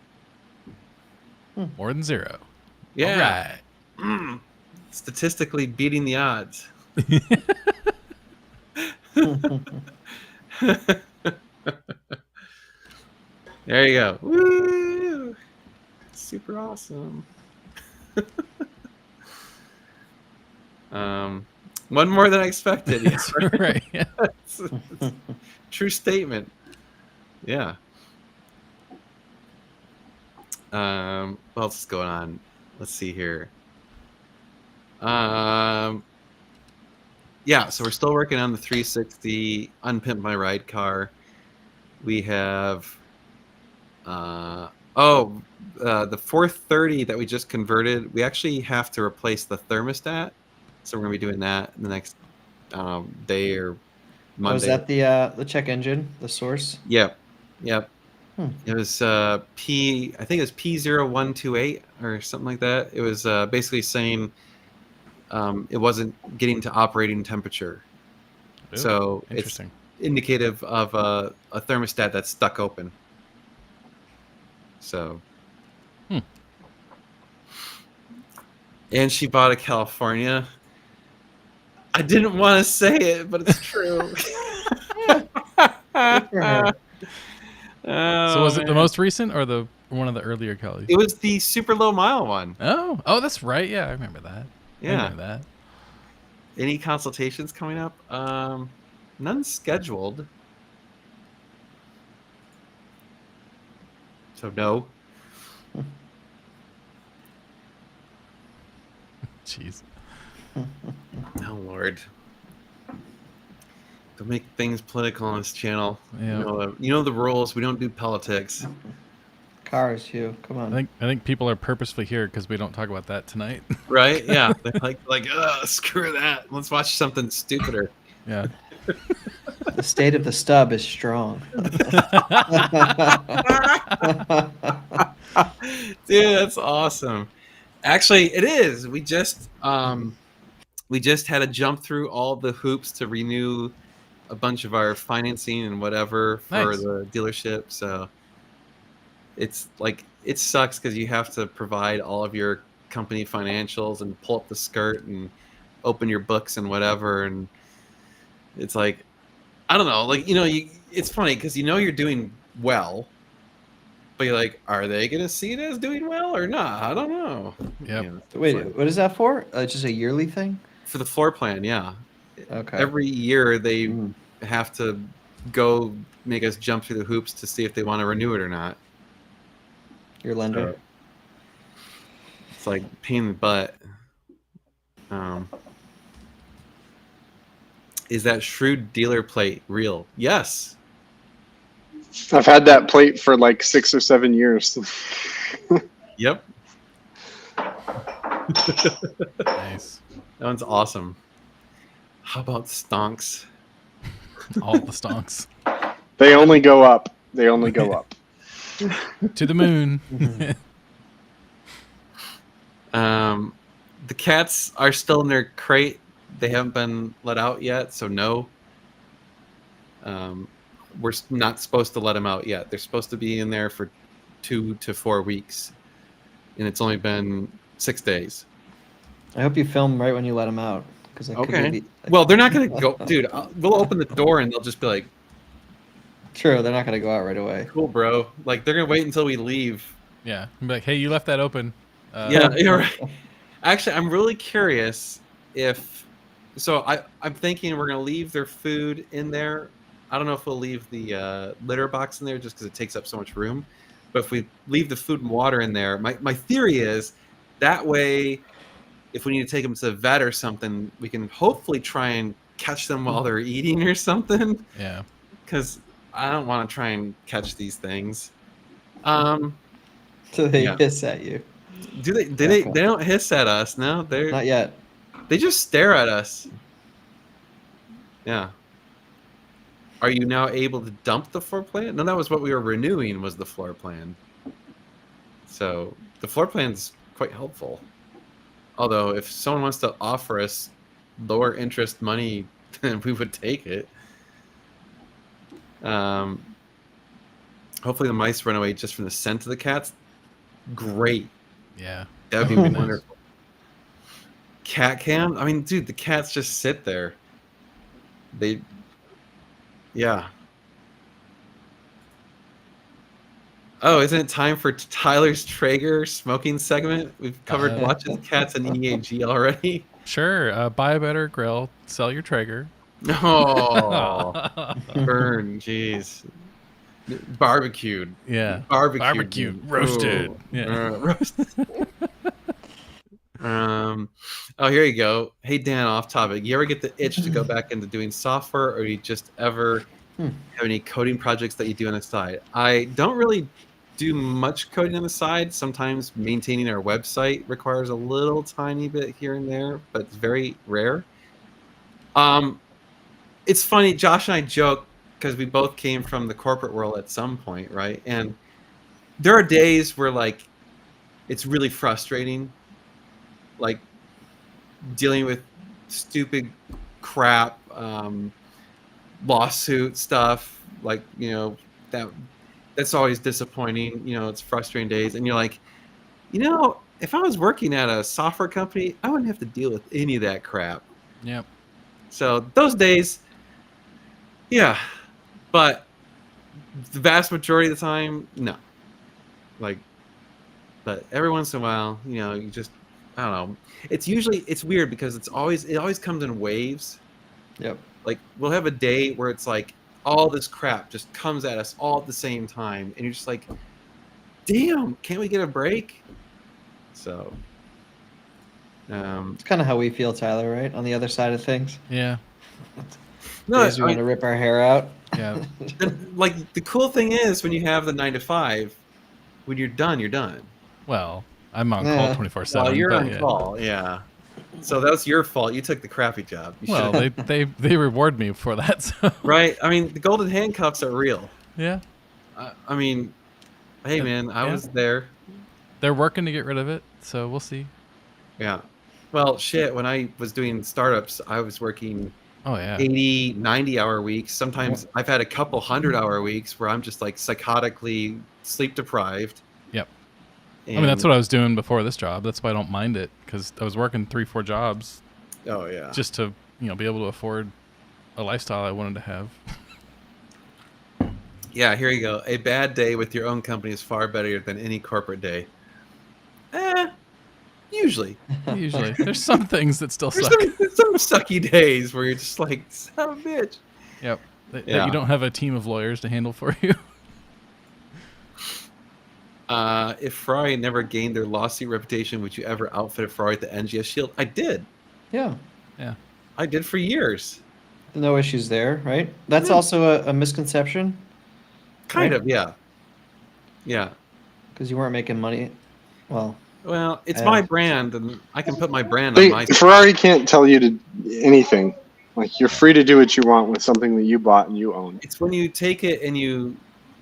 More than 0. Yeah. All right. Statistically beating the odds. There you go. Woo! Super awesome. One more than I expected. That's right. Yeah. True statement. Yeah. What else is going on? Let's see here. Yeah, so we're still working on the 360 Unpimp My Ride car. We have the 430 that we just converted. We actually have to replace the thermostat, so we're gonna be doing that in the next day or Monday. Was that the check engine, the source? Yep. It was I think it was P0128 or something like that. It was basically saying it wasn't getting to operating temperature. Ooh, So interesting. indicative of a thermostat that's stuck open. So. And she bought a California. I didn't want to say it, but it's true. So was it the most recent or the one of the earlier Calis? It was the super low mile one. Oh, that's right. Yeah, I remember that. Yeah. I remember that. Any consultations coming up? None scheduled. So no. Jeez. Oh Lord. Don't make things political on this channel. Yeah. You know the rules. We don't do politics. Cars, Hugh. Come on. I think people are purposefully here because we don't talk about that tonight. Right? Yeah. They're like, screw that. Let's watch something stupider. Yeah. The state of the stub is strong. Dude, that's awesome. Actually, it is. We just had to jump through all the hoops to renew a bunch of our financing and whatever for the dealership. So it's like, it sucks because you have to provide all of your company financials and pull up the skirt and open your books and whatever. And it's like, I don't know, like, it's funny because you're doing well, but you're like, are they going to see it as doing well or not? I don't know. Yep. Wait, what is that for? Just a yearly thing? For the floor plan, yeah. Okay. Every year they have to go make us jump through the hoops to see if they want to renew it or not. Your lender? So, it's like pain in the butt. Is that shrewd dealer plate real? Yes. I've had that plate for like 6 or 7 years. Yep. Nice. That one's awesome. How about stonks? All the stonks. They only go up. They only go up. To the moon. The cats are still in their crate. They haven't been let out yet, so no. We're not supposed to let them out yet. They're supposed to be in there for 2 to 4 weeks, and it's only been 6 days. I hope you film right when you let them out. Okay. Well, they're not going to go, dude. We'll open the door and they'll just be like, True, they're not going to go out right away. cool, bro. Like, they're going to wait until we leave. Yeah. Be like, hey, you left that open. Yeah, you're right. Actually, I'm really curious if. So I'm thinking we're going to leave their food in there. I don't know if we'll leave the litter box in there just because it takes up so much room. But if we leave the food and water in there, my theory is that way, if we need to take them to the vet or something, we can hopefully try and catch them while they're eating or something. Yeah. Because I don't want to try and catch these things. So they hiss at you. Do they? They don't hiss at us. No, Not yet. They just stare at us. Yeah. Are you now able to dump the floor plan? No, that was what we were renewing, was the floor plan. So the floor plan's quite helpful. Although if someone wants to offer us lower interest money, then we would take it. Hopefully the mice run away just from the scent of the cats. Great. Yeah. That'd be wonderful. Cat cam? I mean, dude, the cats just sit there. Yeah. Oh, isn't it time for Tyler's Traeger smoking segment? We've covered watches, cats, and EAG already. Sure. Buy a better grill. Sell your Traeger. Oh, burn, jeez. Barbecued. Yeah. Barbecued. Roasted. Ooh. Yeah. Roasted. Oh, here you go. Hey, Dan, off topic. You ever get the itch to go back into doing software, or you just ever have any coding projects that you do on the side? I don't really do much coding on the side. Sometimes maintaining our website requires a little tiny bit here and there, but it's very rare. It's funny, Josh and I joke because we both came from the corporate world at some point, right? And there are days where like it's really frustrating, like dealing with stupid crap, lawsuit stuff, like, that's always disappointing. It's frustrating days, and you're like, if I was working at a software company, I wouldn't have to deal with any of that crap. Yep. So those days, yeah, but the vast majority of the time, no. But every once in a while, you just, I don't know. It's weird because it always comes in waves. Yep. Like, we'll have a day where it's like all this crap just comes at us all at the same time, and you're just like, damn, can't we get a break? So, it's kind of how we feel, Tyler, right? On the other side of things. Yeah. no, Days we want to rip our hair out. Yeah. like the cool thing is when you have the 9 to 5, when you're done, you're done. Well, I'm on call 24/7. Well, you're on yeah. call, yeah. So that was your fault. You took the crappy job. Well, they reward me for that. So. Right. I mean, the golden handcuffs are real. Yeah. I mean, hey man, I was there. They're working to get rid of it, so we'll see. Yeah. Well, shit. When I was doing startups, I was working 80, 90-hour weeks. Sometimes I've had a couple 100-hour weeks where I'm just like psychotically sleep deprived. Yep. I mean, that's what I was doing before this job. That's why I don't mind it, because I was working 3-4 jobs. Oh yeah. Just to be able to afford a lifestyle I wanted to have. Yeah. Here you go. A bad day with your own company is far better than any corporate day. Usually. There's some things that still suck. Some sucky days where you're just like, son of a bitch. Yep. That you don't have a team of lawyers to handle for you. If Ferrari never gained their lawsuit reputation, would you ever outfit a Ferrari with the NGS shield? I did. Yeah. Yeah. I did for years. No issues there, right? That's also a misconception. Kind of, yeah. Yeah. Because you weren't making money. Well, it's my brand, and I can put my brand on my. Ferrari can't tell you to anything. Like, you're free to do what you want with something that you bought and you own. It's when you take it and you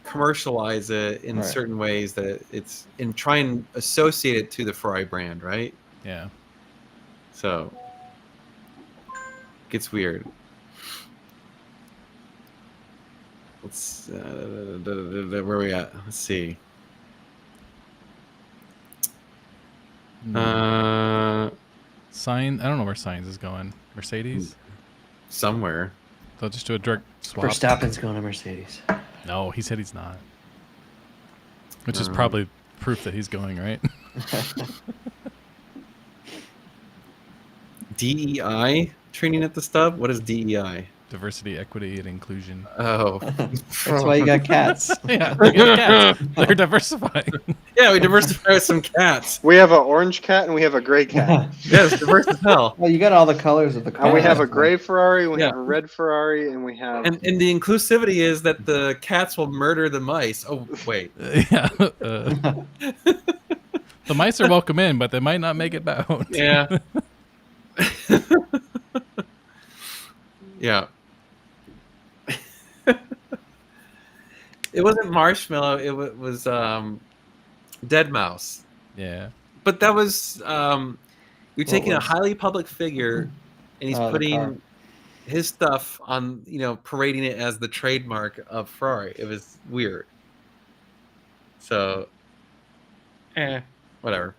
commercialize it in certain ways that it's and try and associate it to the Ferrari brand, right? Yeah. So it gets weird. Let's where are we at? Let's see. Sign. I don't know where Signs is going. Mercedes. Somewhere. They'll just do a direct swap. Verstappen's going to Mercedes. No, he said he's not. Which is probably proof that he's going, right? DEI training at the stub? What is DEI? Diversity, equity, and inclusion. Oh. That's why you got cats. Yeah, they got cats. They're diversifying. Yeah, we diversify with some cats. We have an orange cat and we have a gray cat. Yeah, it's diverse as hell. Well, you got all the colors of the car. And we have a gray Ferrari, we have a red Ferrari, and we have... And the inclusivity is that the cats will murder the mice. Oh, wait. Yeah. The mice are welcome in, but they might not make it out. Yeah. Yeah. It wasn't Marshmallow. It was Dead Mouse. Yeah. But that was you're taking a highly public figure, and he's putting his stuff on, parading it as the trademark of Ferrari. It was weird. So, whatever.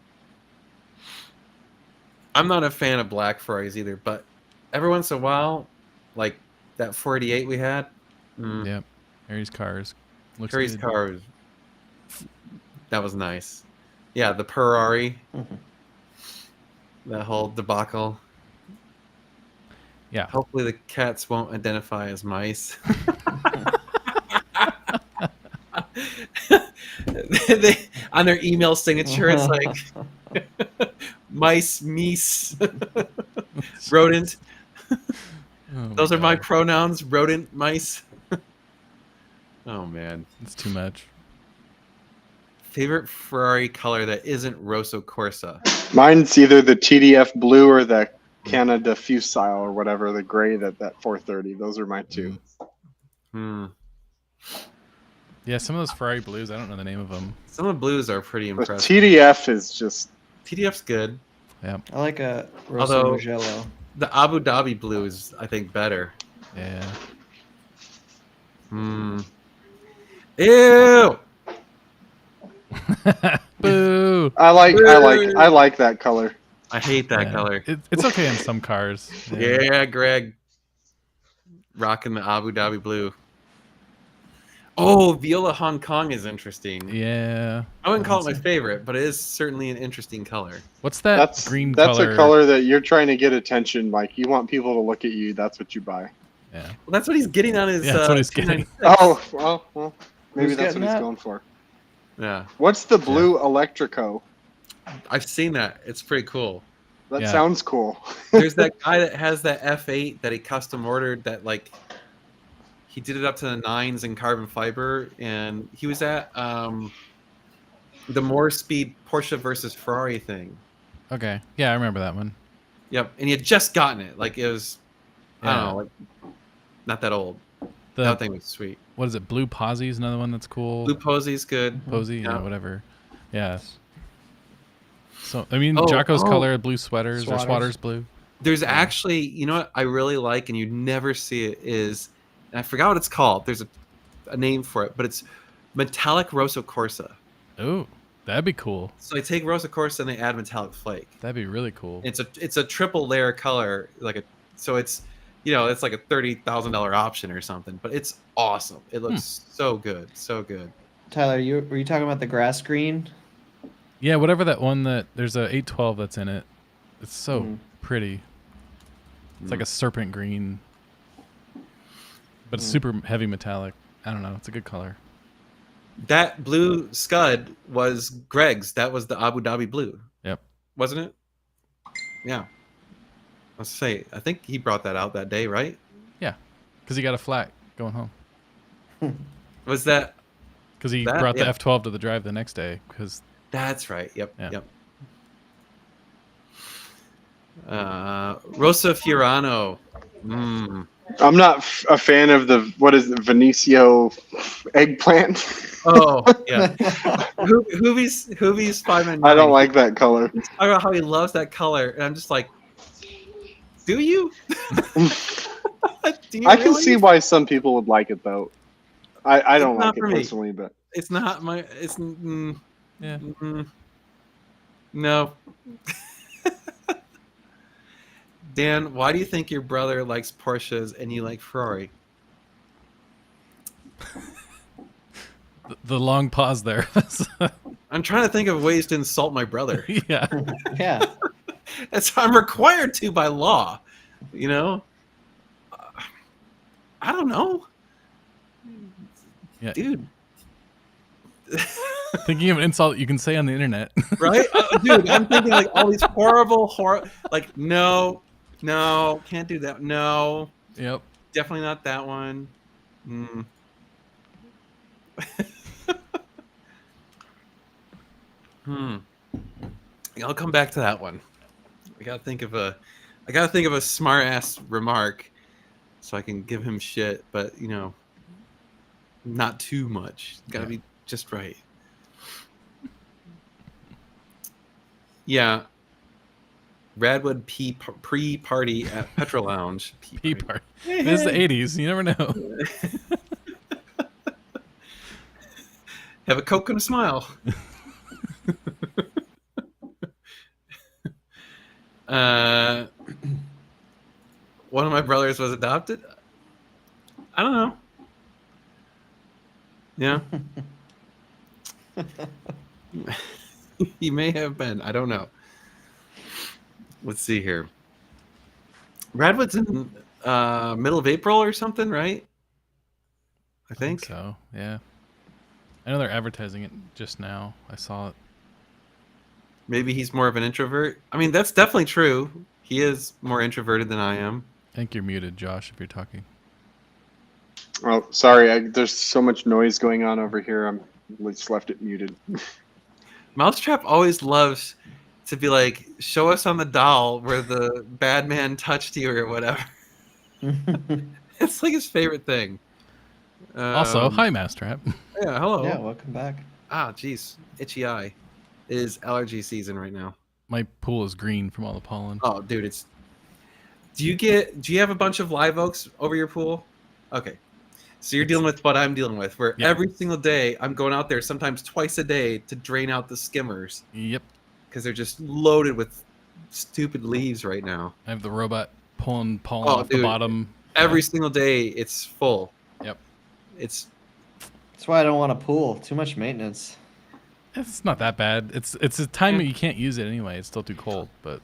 I'm not a fan of black Ferraris either, but every once in a while, like that 488 we had. Yep. Harry's cars. Harry's cars. That was nice. Yeah, the Ferrari. That whole debacle. Yeah. Hopefully the cats won't identify as mice. On their email signature, it's like mice, meese, rodent. Those are my pronouns: rodent, mice. Oh man, it's too much. Favorite Ferrari color that isn't Rosso Corsa? Mine's either the TDF blue or the Canada Fusile or whatever, the gray that 430. Those are my two. Yeah, some of those Ferrari blues, I don't know the name of them. Some of the blues are pretty impressive. TDF is just... TDF's good. Yeah. I like a Rosso Mugello. The Abu Dhabi blue is, I think, better. Yeah. Hmm. Ew. Boo. I like that color. I hate that Yeah. color. It's okay in some cars. Yeah, Greg. Rocking the Abu Dhabi blue. Oh, Viola Hong Kong is interesting. Yeah. I wouldn't call it my favorite, but it is certainly an interesting color. What's that That's green that's color? a color that you're trying to get attention. Like you want people to look at you. That's what you buy. Yeah. Well, that's what he's getting on his. Yeah, that's what he's getting. 296. Oh, well, maybe Who's that's what getting he's that? going for. Yeah, What's the blue Electrico? I've seen that. It's pretty cool. That Yeah. sounds cool. There's that guy that has that F8 that he custom ordered. That like, he did it up to the 9s in carbon fiber, and he was at the More Speed Porsche versus Ferrari thing. Okay. Yeah, I remember that one. Yep, and he had just gotten it. Like it was, I Yeah. don't know, like not that old. The That thing was sweet. what is it? Blue Posy is another one that's cool. Blue Posy's good. Posy, Yeah. whatever. Yeah. So I mean, Oh, Jocko's oh. color, blue sweaters or Swatters. swatters blue. There's actually, you know what I really like, and you never see it is, and I forgot what it's called. There's a name for it, but it's metallic Rosso Corsa. Oh, that'd be cool. So they take Rosso Corsa and they add metallic flake. That'd be really cool. It's a triple layer color, so it's it's like a $30,000 option or something, but it's awesome. It looks so good, so good. Tyler, were you talking about the grass green? Yeah, whatever that one that there's a 812 that's in it. It's so pretty. It's like a serpent green, but it's super heavy metallic. I don't know. It's a good color. That blue Scud was Greg's. That was the Abu Dhabi blue. Yep. Wasn't it? Yeah. Let's say, I think he brought that out that day, right? Yeah, because he got a flat going home. Was that? Because he That- brought the yeah. F12 to the drive the next day. Because That's right. Yep. Yeah. Yep. Rosa Fiorano. I'm not a fan of the what is it, Vinicio eggplant. Oh yeah. Hoovy's 599. I don't like that color. Talk about how he loves that color, and I'm just like, do you? Do you I can really? see why some people would like it though. I don't not like it for me. personally, but It's not my. It's yeah, no. Dan, why do you think your brother likes Porsches and you like Ferrari? the long pause there. I'm trying to think of ways to insult my brother. Yeah. Yeah. I'm required to by law. You know? I don't know. Yeah. Dude. Thinking of an insult you can say on the internet. Right? Dude, I'm thinking like all these horrible, like, no, can't do that. No, Yep. definitely not that one. I'll come back to that one. I gotta think of a smart ass remark so I can give him shit, but not too much. Gotta be just right. Yeah. Radwood pre-party at Petrol Lounge. Pea party. It is the 80s. You never know. Have a Coke and a smile. One of my brothers was adopted. I don't know. Yeah. He may have been. I don't know. Let's see here. Radwood's in middle of April or something, right? I think. So. Yeah. I know they're advertising it just now. I saw it. Maybe he's more of an introvert. I mean, that's definitely true. He is more introverted than I am. I think you're muted, Josh, if you're talking. oh, sorry. There's so much noise going on over here. I'm just left it muted. Mousetrap always loves to be like, show us on the doll where the bad man touched you or whatever. It's like his favorite thing. Also, hi, Mousetrap. Yeah, hello. Yeah, welcome back. Ah, jeez. Itchy eye. It is allergy season right now. My pool is green from all the pollen. Oh, dude, do you have a bunch of live oaks over your pool? Okay. So you're dealing with what I'm dealing with, where Yeah. every single day I'm going out there, sometimes twice a day, to drain out the skimmers Yep. because they're just loaded with stupid leaves right now. I have the robot pulling pollen Oh, off the dude. bottom. Every single day, it's full. Yep. It's That's why I don't want a pool. Too much maintenance. It's not that bad. It's a time you can't use it anyway. It's still too cold, but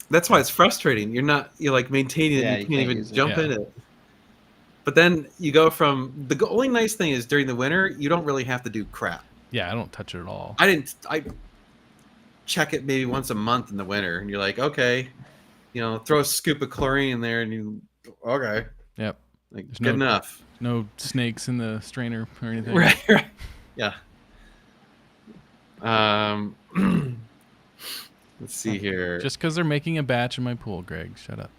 that's why it's frustrating. You're like maintaining it, Yeah, and you you can't can't even use it. jump Yeah. in it. But then you go from the only nice thing is during the winter, you don't really have to do crap. yeah, I don't touch it at all. I check it maybe once a month in the winter, and you're like, okay, throw a scoop of chlorine in there, and okay, Yep. like There's good enough. No snakes in the strainer or anything. Right. Yeah. Let's see here. Just because they're making a batch in my pool, Greg. Shut up.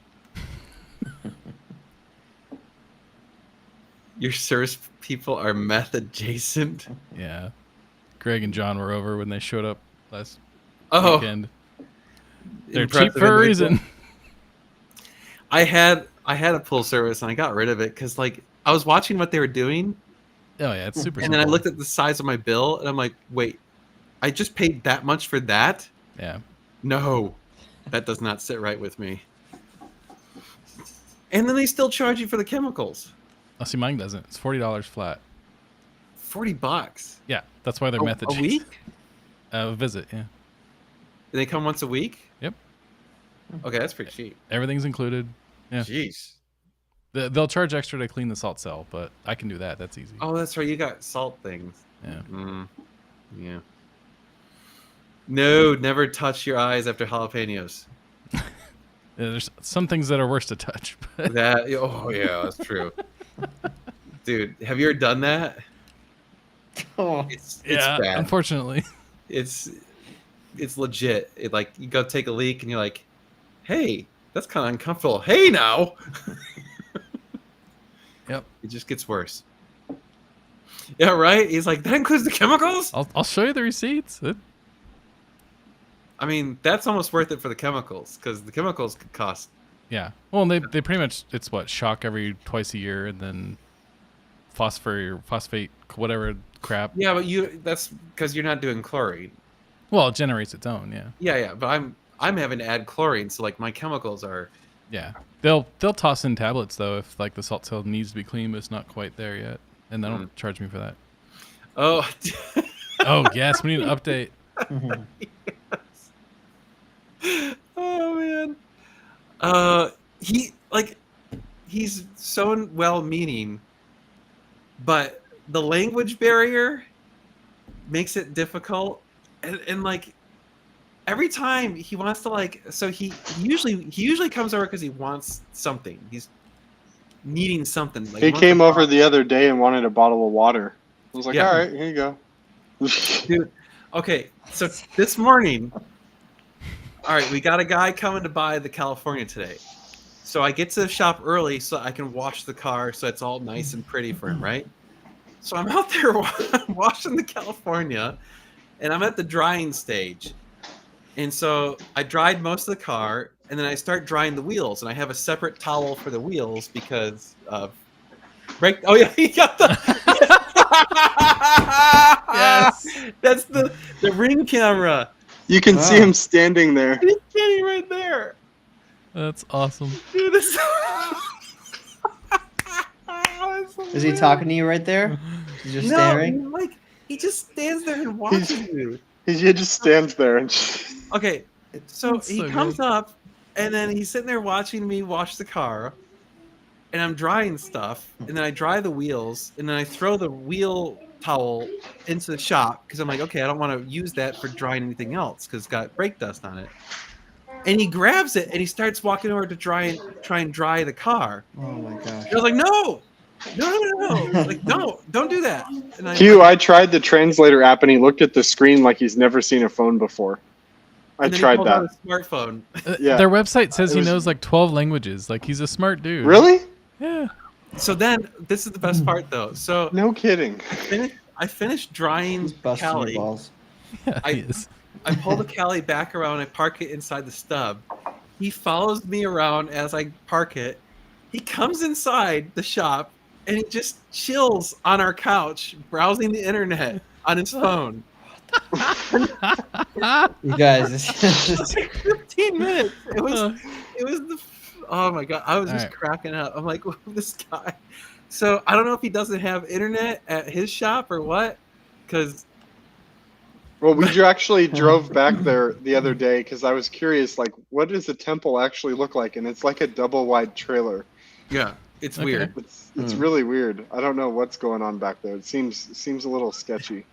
Your service people are meth adjacent. Yeah. Greg and John were over when they showed up last Oh, weekend. They're impressive cheap for a individual. reason. I had a pool service and I got rid of it because like I was watching what they were doing, Oh yeah, it's super and then I simple. looked at the size of my bill and I'm like, wait, I just paid that much for that? Yeah. No, that does not sit right with me. And then they still charge you for the chemicals. Oh, see, mine doesn't. It's $40 flat. $40 Yeah, that's why they're a method week? A visit, yeah. They come once a week? Yep. Okay, that's pretty cheap. Everything's included. Yeah. Jeez. They'll charge extra to clean the salt cell, but I can do that. That's easy. Oh, that's right. You got salt things. Yeah. Yeah. No, never touch your eyes after jalapenos. Yeah, there's some things that are worse to touch. But Oh yeah, that's true. Dude, have you ever done that? Oh, It's yeah, bad. unfortunately. It's legit. It like you go take a leak and you're like, hey, that's kind of uncomfortable. Hey now. Yep. It just gets worse. Yeah, right. He's like, that includes the chemicals. I'll show you the receipts. I mean, that's almost worth it for the chemicals because the chemicals could cost. Yeah. Well, and they pretty much, it's what, shock every twice a year, and then phosphate, whatever crap. Yeah, but that's because you're not doing chlorine. Well, it generates its own, yeah. Yeah, but I'm having to add chlorine, so like my chemicals are. Yeah. They'll toss in tablets though if like the salt cell needs to be clean, but it's not quite there yet, and they don't charge me for that. Oh. Oh yes, we need an update. Oh man. He's so well-meaning, but the language barrier makes it difficult, and like every time he wants to he usually comes over because he wants something. He's needing something. Like He wants came a over the other day and wanted a bottle of water. I was like, Yeah. all right, here you go. Dude, okay, so this morning, all right, we got a guy coming to buy the California today. So I get to the shop early so I can wash the car so it's all nice and pretty for him, right? So I'm out there washing the California, and I'm at the drying stage. And so I dried most of the car, and then I start drying the wheels, and I have a separate towel for the wheels because of brake. Oh yeah, he got the. Yes. That's the ring camera. You can see Wow. him standing there. He's standing right there. That's awesome. Dude, this. is he talking to you right there? He's just No, staring. he just stands there and watches you. He just stands there and Okay, so That's he so comes good. up, and then he's sitting there watching me wash the car, and I'm drying stuff, and then I dry the wheels, and then I throw the wheel towel into the shop because I'm like, okay, I don't want to use that for drying anything else because it's got brake dust on it. And he grabs it and he starts walking over to try and dry the car. Oh my gosh. I was like, no, like don't do that. And Q, I tried the translator app and he looked at the screen like he's never seen a phone before. I and then he tried pulled that. out a smartphone. Yeah. Their website says It he was- knows like 12 languages. Like he's a smart dude. Really? Yeah. So then this is the best part though. So No kidding. I finished drying He's busting your Cali. balls. Yeah, I- he is. I pull the Cali back around. I park it inside the stub. He follows me around as I park it. He comes inside the shop and he just chills on our couch browsing the internet on his phone. You guys, 15 minutes. It was the. Oh my god! I was just Alright. cracking up. I'm like, this guy. So I don't know if he doesn't have internet at his shop or what, because Well, we actually drove back there the other day because I was curious, like, what does the temple actually look like? And it's like a double wide trailer. yeah, it's Okay. weird. It's really weird. I don't know what's going on back there. It seems a little sketchy.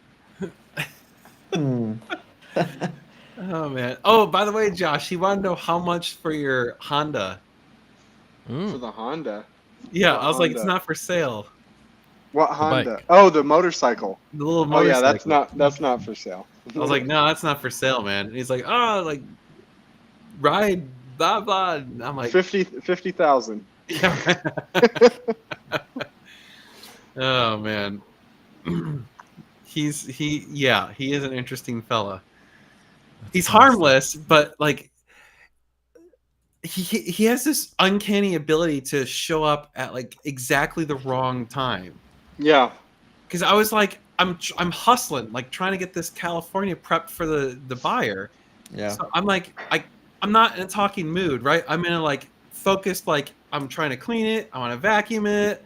Oh man. Oh, by the way, Josh, he wanted to know how much for your Honda. For Ooh. the Honda. Yeah, What I was like, it's Honda? not for sale. What bike. Honda? Oh, the motorcycle. The little Oh motorcycle. yeah, that's not for sale. I was like, no, that's not for sale, man. And he's like, oh, like ride, blah blah. And I'm like, 50,000. yeah. Oh man. He is an interesting fella. He's harmless, but like he has this uncanny ability to show up at like exactly the wrong time. Yeah. Because I was like, I'm hustling, like trying to get this California prepped for the buyer. yeah. So I'm like, I'm not in a talking mood, right? I'm in a like focused, like I'm trying to clean it, I want to vacuum it,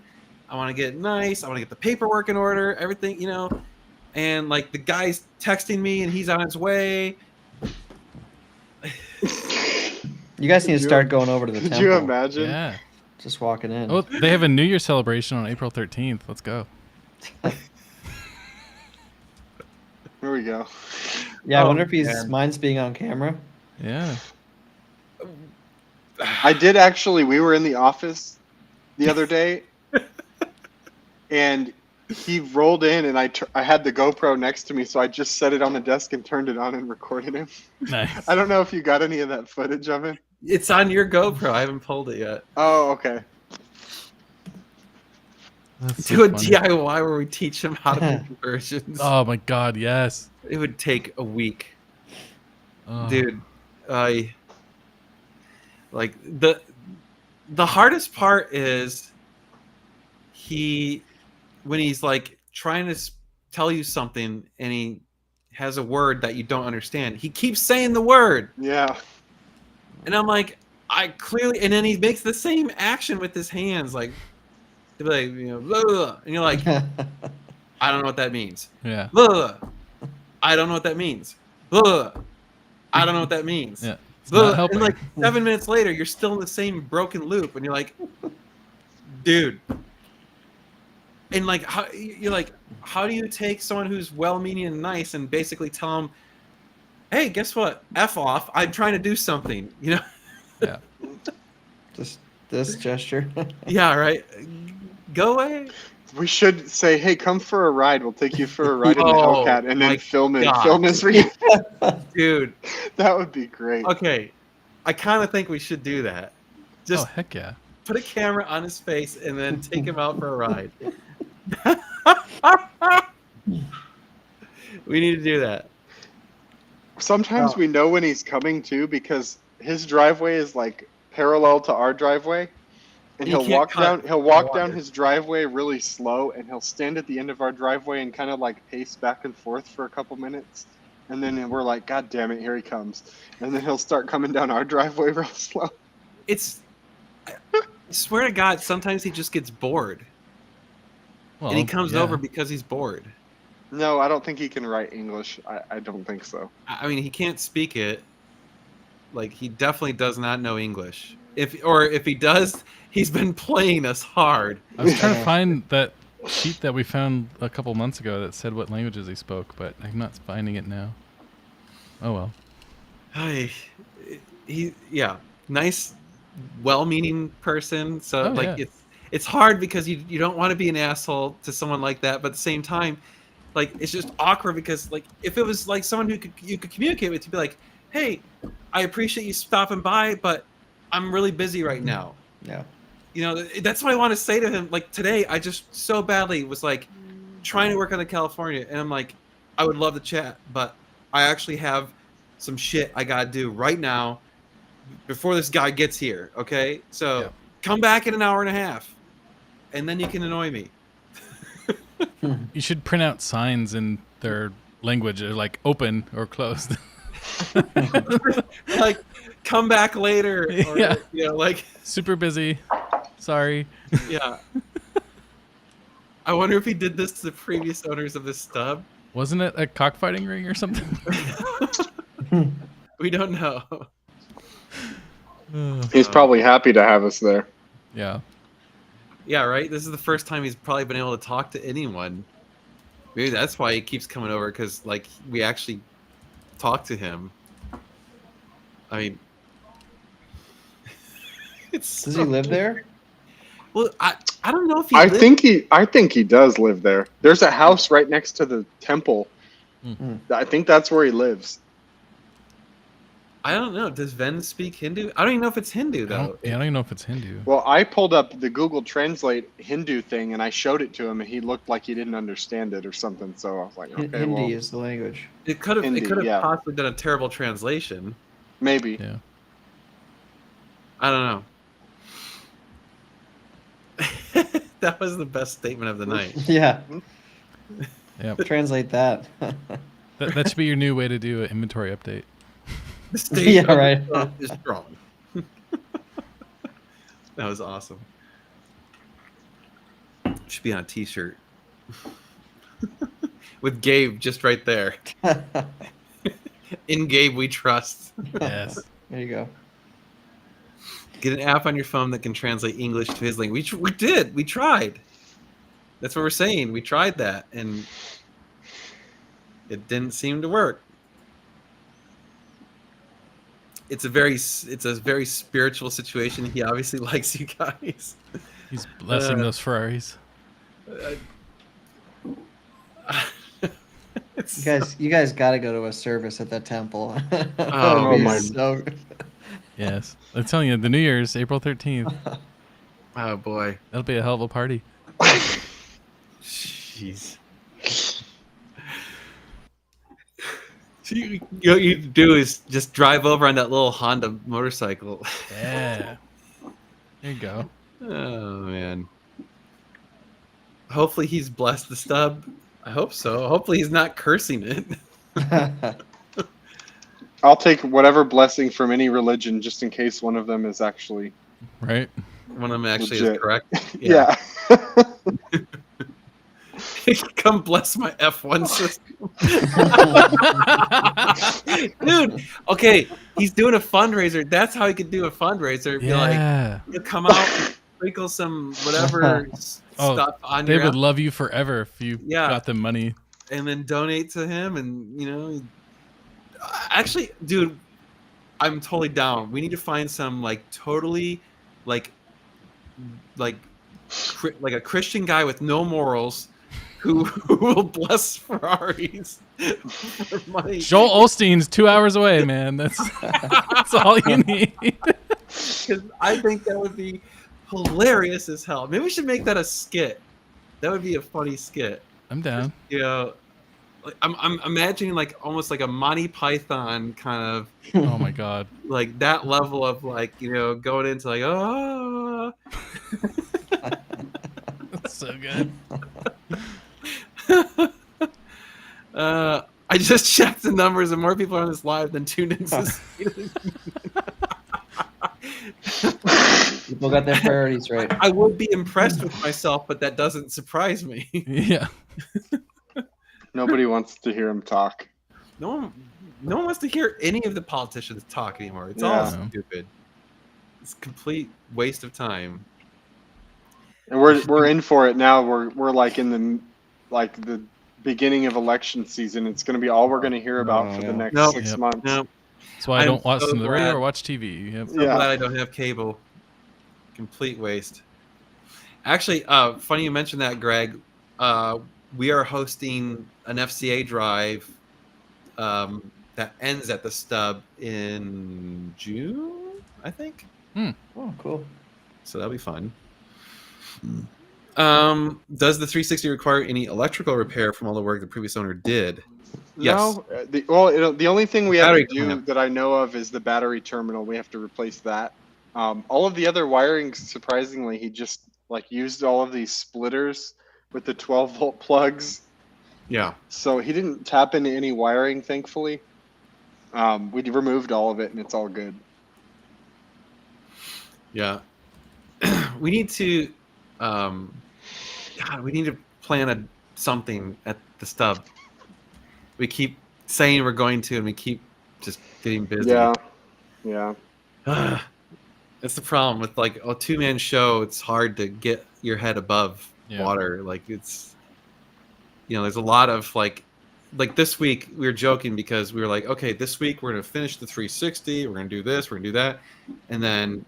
I want to get it nice, I want to get the paperwork in order, everything, you know. And like the guy's texting me, and he's on his way. You guys need to Could you- start going over to the Could temple. you imagine? Yeah. Just walking in. Oh, they have a New Year celebration on April 13th. Let's go. Here we go. Yeah, I Oh, wonder if man. mine's being on camera. Yeah. I did actually. We were in the office the other day, and he rolled in, and I had the GoPro next to me, so I just set it on the desk and turned it on and recorded him. Nice. I don't know if you got any of that footage of it. It's on your GoPro. I haven't pulled it yet. Oh, okay. That's so Do a funny. DIY where we teach him how to make conversions. Oh my God, yes. It would take a week, Oh. dude. I like the hardest part is when he's like trying to tell you something and he has a word that you don't understand. He keeps saying the word, Yeah. and I'm like, and then he makes the same action with his hands, like, he'll be like, you know, blah, blah, blah. And you're like, I don't know what that means. Yeah. Blah, blah, blah. I don't know what that means. Blah, blah, blah. I don't know what that means. Yeah. It's Blah, not blah. helping. And like 7 minutes later, you're still in the same broken loop, and you're like, dude. And like, you're like, how do you take someone who's well-meaning and nice and basically tell them, hey, guess what? F off. I'm trying to do something. You know? Yeah. Just this gesture. Yeah. Right. Go away. We should say, hey, come for a ride. We'll take you for a ride in the Oh, Hellcat, and then my film God. his reaction. Dude. That would be great. Okay. I kind of think we should do that. Just Oh, heck yeah. put a camera on his face and then take him out for a ride. We need to do that. Sometimes we know when he's coming too because his driveway is like parallel to our driveway, and You he'll can't walk cut down. He'll walk water. down his driveway really slow, and he'll stand at the end of our driveway and kind of like pace back and forth for a couple minutes, and then we're like, God damn it, here he comes, and then he'll start coming down our driveway real slow. I swear to God, sometimes he just gets bored. Well, And he comes yeah. over because he's bored. No, I don't think he can write English. I don't think so. I mean, he can't speak it. Like, he definitely does not know English. If he does, he's been playing us hard. I was trying to find that sheet that we found a couple months ago that said what languages he spoke, but I'm not finding it now. Oh well. Yeah, nice, well-meaning person. So Oh, like yeah. it's hard because you don't want to be an asshole to someone like that, but at the same time, like it's just awkward because like if it was like someone who you could communicate with, you'd be like, hey, I appreciate you stopping by, but I'm really busy right now. Yeah. You know, that's what I want to say to him. Like today, I just so badly was like trying to work on the California, and I'm like, I would love to chat, but I actually have some shit I gotta do right now before this guy gets here. Okay, so Yeah. come back in an hour and a half. and then you can annoy me. You should print out signs in their language, like open or closed. Like, come back later. Or, Yeah. you know, like, Super busy. Sorry. yeah. I wonder if he did this to the previous owners of this stub. Wasn't it a cockfighting ring or something? We don't know. He's probably happy to have us there. Yeah. Yeah, right? This is the first time he's probably been able to talk to anyone. Maybe that's why he keeps coming over, because, like, we actually talk to him. I mean... Does he live there? Well, I don't know if he I lives- think he does live there. There's a house right next to the temple. I think that's where he lives. I don't know. Does Ven speak Hindu? I don't even know if it's Hindu, I though. don't even know if it's Hindu. Well, I pulled up the Google Translate Hindu thing and I showed it to him, and he looked like he didn't understand it or something. So I was like, okay, Hindi well, is the language. It could have Hindu, yeah. possibly done a terrible translation. maybe. Yeah. I don't know. That was the best statement of the night. Yeah. Yep. Translate that. That should be your new way to do an inventory update. The state Yeah, of right. itself is strong. That was awesome. Should be on a t-shirt. With Gabe just right there. In Gabe we trust. Yes. There you go. Get an app on your phone that can translate English to his language. We did. We tried. That's what we're saying. We tried that, and it didn't seem to work. It's a very spiritual situation. He obviously likes you guys. He's blessing those Ferraris. You guys got to go to a service at that temple. Oh, my- So... Yes. I'm telling you, the New Year's, April 13th. Oh boy. That'll be a hell of a party. Jeez. So what you do is just drive over on that little Honda motorcycle. Yeah. There you go. Oh man. Hopefully he's blessed the stub. I hope so. Hopefully he's not cursing it. I'll take whatever blessing from any religion just in case one of them is actually. Right? One of them actually Legit. is correct. Yeah. Come bless my F1 system. Dude, okay, he's doing a fundraiser. That's how he could do a fundraiser. Be like, Yeah. he'll come out and sprinkle some whatever Oh, stuff on They your would app love you forever if you Yeah. got them money. and then donate to him. And, actually, dude, I'm totally down. We need to find some, like, totally, like a Christian guy with no morals who will bless Ferraris for money. Joel Osteen's 2 hours away, man. That's all you need. Because I think that would be hilarious as hell. Maybe we should make that a skit. That would be a funny skit. I'm down. Like, I'm imagining like almost like a Monty Python kind of Oh my god. like that level of like going into like That's so good. I just checked the numbers and more people are on this live than tuned in to see this. People got their priorities right. I would be impressed with myself, but that doesn't surprise me. Yeah. Nobody wants to hear him talk. No one wants to hear any of the politicians talk anymore. It's all Yeah. stupid. It's a complete waste of time. And we're in for it now. We're like in the beginning of election season. It's going to be all we're going to hear about for the next Nope. 6 Yep. months. No, That's why I I'm don't watch so the radio glad. or watch TV. Yep. so Yeah. glad I don't have cable. Complete waste. Actually, funny you mentioned that, Greg. We are hosting an FCA drive that ends at the stub in June, I think. Oh, cool. So that'll be fun. Does the 360 require any electrical repair from all the work the previous owner did? Yes. No, the only thing we have Battery to do clamp. that I know of is the battery terminal. We have to replace that. All of the other wiring, surprisingly, he just like used all of these splitters with the 12-volt plugs. Yeah. So he didn't tap into any wiring, thankfully. We removed all of it, and it's all good. Yeah. We need to, God, we need to plan something at the stub. We keep saying we're going to, and we keep just getting busy. Yeah. Yeah. That's the problem with like a 2-man show. It's hard to get your head above water. Like it's, there's a lot of like this week we were joking because we were like, okay, this week we're gonna finish the 360. We're gonna do this. We're gonna do that, and then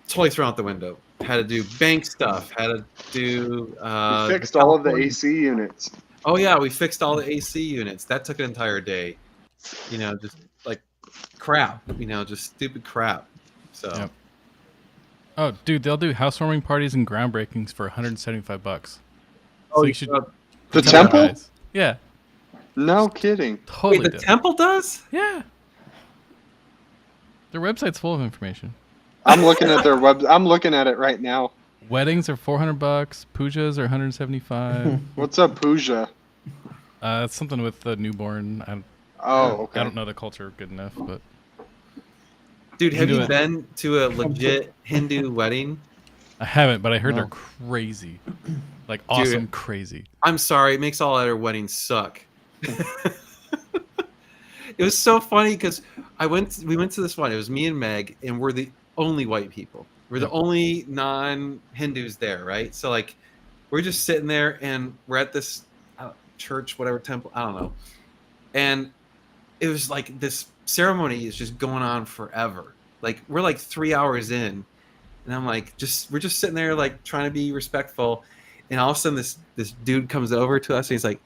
totally thrown out the window. Had to do bank stuff. Had to do. We fixed all of the AC units. Oh yeah, we fixed all the AC units. That took an entire day. Just like crap. Just stupid crap. So. Yep. Oh, dude, they'll do housewarming parties and groundbreakings for $175. So Oh, you should. The tell temple? guys. Yeah. No kidding. Totally. Wait, the temple does? Yeah. Their website's full of information. I'm looking at their web. I'm looking at it right now. Weddings are $400. Pujas are $175. What's up, Pooja? It's something with the newborn. Okay. I don't know the culture good enough, but Dude, have do you it. been to a legit Hindu wedding? I haven't. But I heard No. they're crazy, like awesome, crazy. I'm sorry, it makes all other weddings suck. It was so funny because we went to this one. It was me and Meg, and we're the only white people. We're the only non-Hindus there, right? So like, we're just sitting there, and we're at this church, whatever temple, I don't know, and it was like this ceremony is just going on forever. Like we're like 3 hours in, and I'm like, we're just sitting there like trying to be respectful, and all of a sudden this dude comes over to us and he's like,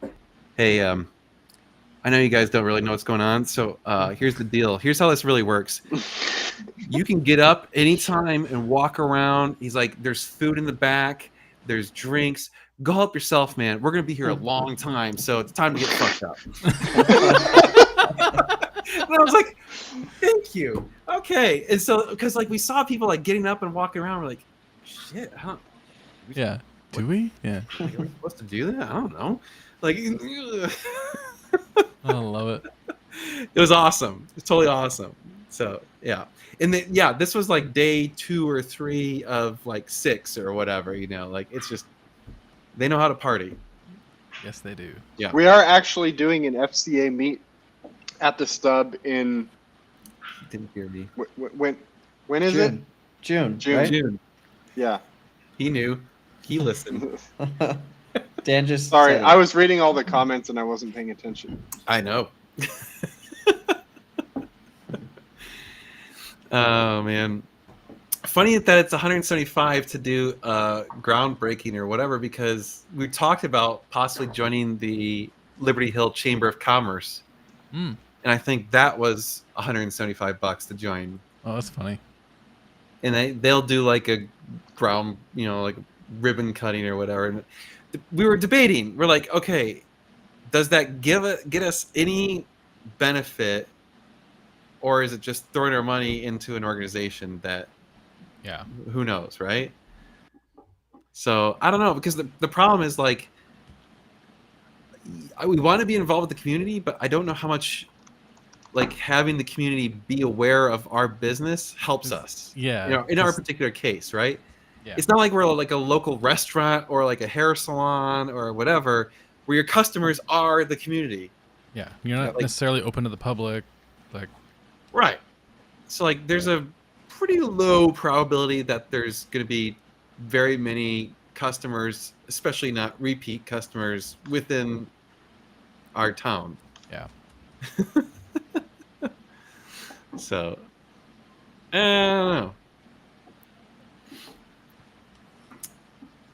hey, I know you guys don't really know what's going on, so here's the deal. Here's how this really works. You can get up anytime and walk around. He's like, there's food in the back, there's drinks. Go help yourself, man. We're gonna be here a long time, so it's time to get fucked up. And I was like, thank you. Okay. And so, because like we saw people like getting up and walking around, we're like, shit, Yeah. Do we? Yeah. are we supposed to do that? I don't know. Like, I love it. it was awesome. It's totally awesome. So yeah. And then, this was like day 2 or 3 of like 6 or whatever, like it's just, they know how to party. Yes, they do. Yeah. We are actually doing an FCA meet at the stub in Didn't hear me. when is it? June. June. Right? June. Yeah. He knew. He listened. Dan just Sorry, said it. I was reading all the comments and I wasn't paying attention. I know. Oh man, funny that it's 175 to do groundbreaking or whatever, because we talked about possibly joining the Liberty Hill Chamber of Commerce, and I think that was $175 to join. Oh, that's funny. And they'll do like a ground, like ribbon cutting or whatever. And we were debating. We're like, okay, does that get us any benefit? Or is it just throwing our money into an organization that, who knows, right? So I don't know, because the problem is like, we want to be involved with the community, but I don't know how much like having the community be aware of our business helps us. Yeah. In our particular case, right? Yeah. It's not like we're like a local restaurant or like a hair salon or whatever, where your customers are the community. Yeah. You're not necessarily open to the public, like. Right. So like there's a pretty low probability that there's going to be very many customers, especially not repeat customers, within our town. Yeah. So I don't know.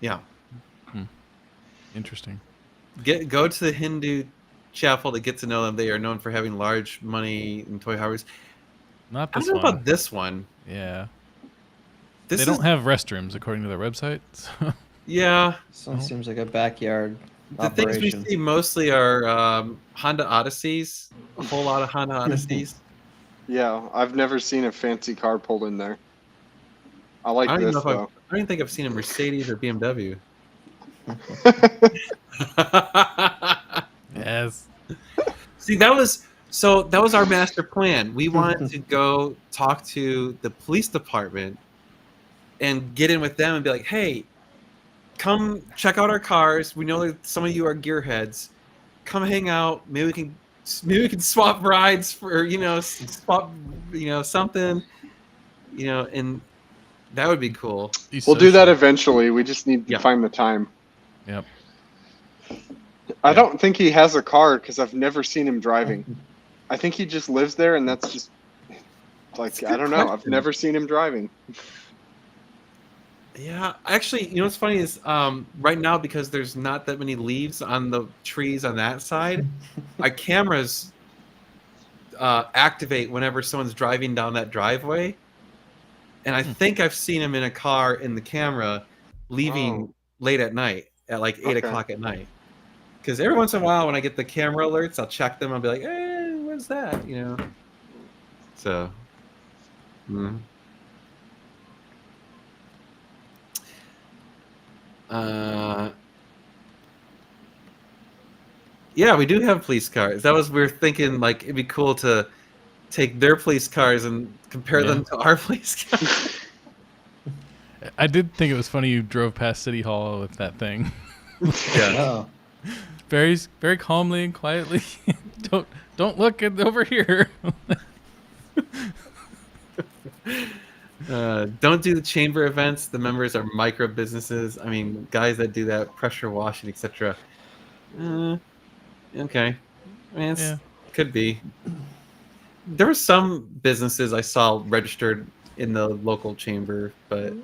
Yeah. Interesting. Go to the Hindu chapel to get to know them. They are known for having large money and toy houses. Not I this don't know one. about this one. Yeah. They don't have restrooms according to their website. So. Yeah. This one seems like a backyard The things we operation. see mostly are Honda Odysseys. A whole lot of Honda Odysseys. Yeah, I've never seen a fancy car pulled in there. I like I don't this even know though. I don't even think I've seen a Mercedes or BMW. Yes. See, that was our master plan. We wanted to go talk to the police department and get in with them and be like, "Hey, come check out our cars. We know that some of you are gearheads. Come hang out. Maybe we can swap rides for something, and that would be cool." We'll do that eventually. We just need to find the time. Yep. I don't think he has a car because I've never seen him driving. I think he just lives there, and that's just like, I don't know. I've never seen him driving. Yeah, actually, what's funny is right now, because there's not that many leaves on the trees on that side, our cameras activate whenever someone's driving down that driveway. And I think I've seen him in a car in the camera leaving late at night at like 8 o'clock at night. Because every once in a while when I get the camera alerts, I'll check them. I'll be like, "Hey, what's that?" So. Yeah, we do have police cars. That was, we were thinking, like, it'd be cool to take their police cars and compare them to our police cars. I did think it was funny you drove past City Hall with that thing. Yeah. Oh. Very, very calmly and quietly. Don't look over here. Don't do the chamber events. The members are micro businesses. I mean, guys that do that, pressure washing, etc. Okay. I mean, could be. There were some businesses I saw registered in the local chamber, but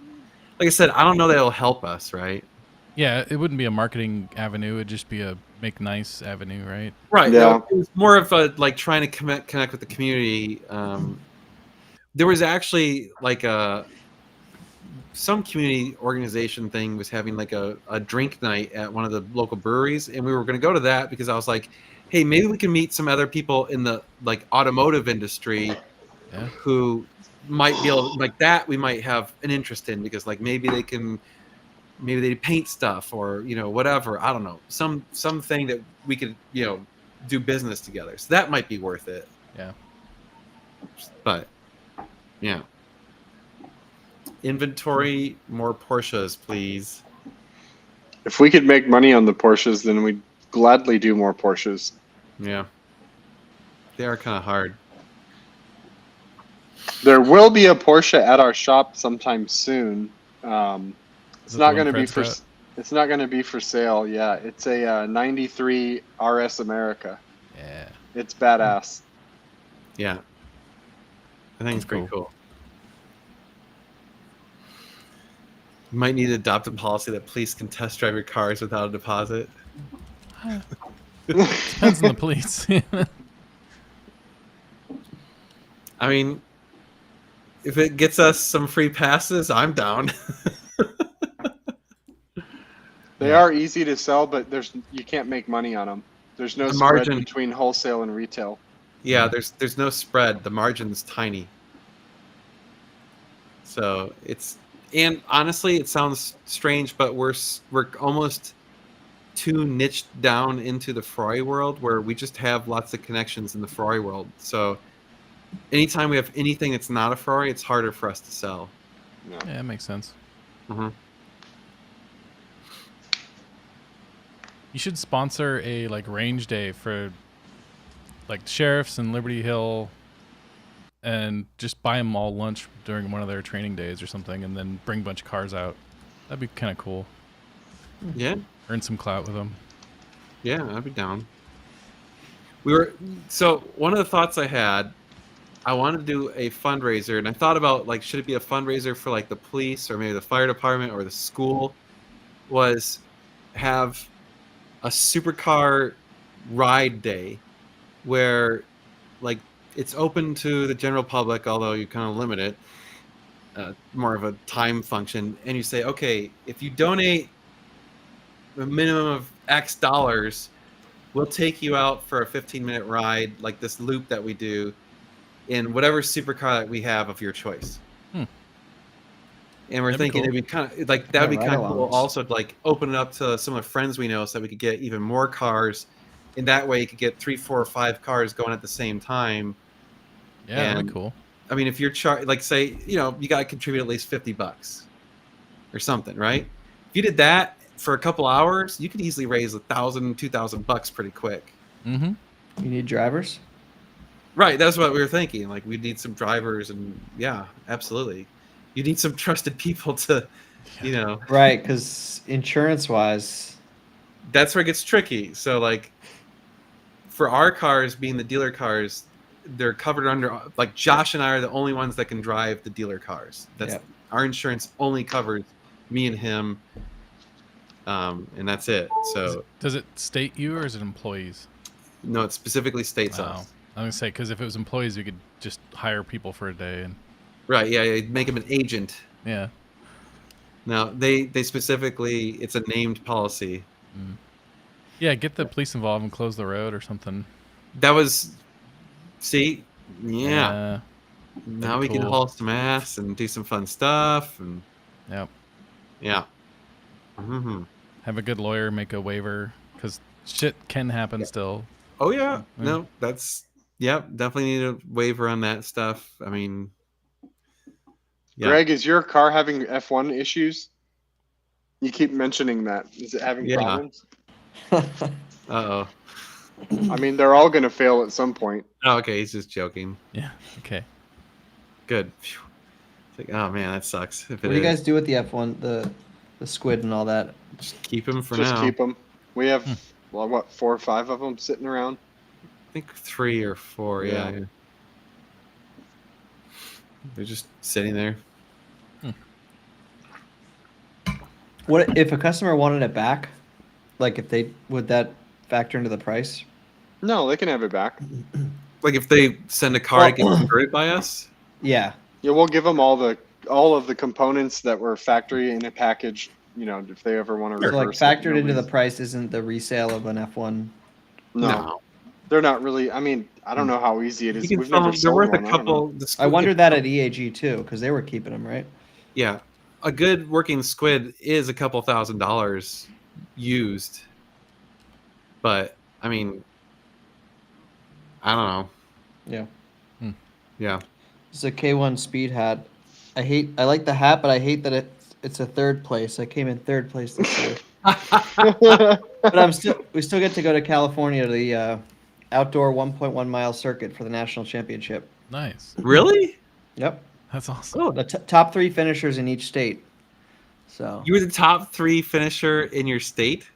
like I said, I don't know that it'll help us, right? Yeah, it wouldn't be a marketing avenue. It'd just be a make nice avenue, right? Right. Yeah. It was more of a like trying to connect with the community. There was actually like some community organization thing was having like a drink night at one of the local breweries, and we were going to go to that because I was like, hey, maybe we can meet some other people in the like automotive industry who might be able, like, that we might have an interest in, because like maybe they paint stuff or whatever, I don't know, something that we could do business together, so that might be worth it. But inventory more Porsches, please. If we could make money on the Porsches, then we'd gladly do more Porsches. Yeah, they are kind of hard. There will be a Porsche at our shop sometime soon. It's not going to be for. It's not going to be for sale. Yeah, it's a '93 RS America. Yeah, it's badass. Yeah, I think it's pretty cool. You might need to adopt a policy that police can test drive your cars without a deposit. Depends on the police. I mean, if it gets us some free passes, I'm down. They are easy to sell, but you can't make money on them. There's no spread between wholesale and retail. Yeah, there's no spread. The margin's tiny. So and honestly, it sounds strange, but we're almost too niched down into the Ferrari world, where we just have lots of connections in the Ferrari world. So anytime we have anything that's not a Ferrari, it's harder for us to sell. Yeah, that makes sense. Mm-hmm. You should sponsor a range day for like sheriffs in Liberty Hill, and just buy them all lunch during one of their training days or something, and then bring a bunch of cars out. That'd be kind of cool. Yeah. Earn some clout with them. Yeah, I'd be down. So one of the thoughts I had, I wanted to do a fundraiser, and I thought about should it be a fundraiser for like the police or maybe the fire department or the school, was have a supercar ride day where it's open to the general public, although you kind of limit it, more of a time function, and you say, okay, if you donate a minimum of X dollars, we'll take you out for a 15-minute ride, like this loop that we do in whatever supercar that we have of your choice. And we're That'd be thinking cool. it'd be kind of like that'd Yeah, be kind of cool. ride-alongs. Also, to, like open it up to some of the friends we know, so that we could get even more cars. In that way, you could get 3, 4, or 5 cars going at the same time. Yeah, that'd And- be cool. I mean, if you're like say, you got to contribute at least $50 or something, right? If you did that for a couple hours, you could easily raise $1,000, $2,000 pretty quick. Mm-hmm. You need drivers? Right, that's what we were thinking. Like, we need some drivers, and yeah, absolutely. You need some trusted people to, Right, because insurance-wise, that's where it gets tricky. So, like, for our cars being the dealer cars, they're covered under, like, Josh and I are the only ones that can drive the dealer cars. That's Yep. Our insurance only covers me and him, and that's it. So, Does it state you or is it employees? no, it specifically states Wow. us. I'm gonna say because if it was employees, you could just hire people for a day and Right, yeah, you'd make him an agent. yeah. Now, they specifically, it's a named policy. Yeah, get the police involved and close the road or something. That was, see, yeah. Now be we can cool. haul some ass and do some fun stuff, and Yep. yeah. hmm Have a good lawyer make a waiver because shit can happen still. Oh yeah, Yeah. no, definitely need a waiver on that stuff. I mean, yeah. Greg, is your car having F1 issues? You keep mentioning that. Is it having Yeah. problems? Uh-oh. I mean, they're all going to fail at some point. Oh, okay, he's just joking. Yeah. Okay. Good. Phew. It's like, oh man, that sucks. If what it do you is, guys do with the F1, the squid and all that? just keep him for Just now. keep them. We have, well, what, 4 or 5 of them sitting around? I think 3 or 4. Yeah. Yeah. They're just sitting there. What if a customer wanted it back? Like, if they would that factor into the price? No, they can have it back. Like if they send a car to get converted by us. Yeah. Yeah, we'll give them all of the components that were factory in a package. You know, if they ever want to So, reverse like, it, factored into the nobody's- price isn't the resale of an F1. No, they're not really. I mean, I don't know how easy it is. You can We've sell never them. They're sold worth one, a I don't know. couple. I wondered that at EAG too, because they were keeping them, right? Yeah, a good working squid is a couple $1,000s used. But I mean, I don't know. Yeah. Yeah. It's a K1 speed hat. I like the hat, but I hate that it's a third place. I came in third place this year. But we still get to go to California to the outdoor 1.1 mile circuit for the national championship. Nice. Really? Yep. That's awesome. Oh, The top 3 finishers in each state. So you were the top 3 finisher in your state.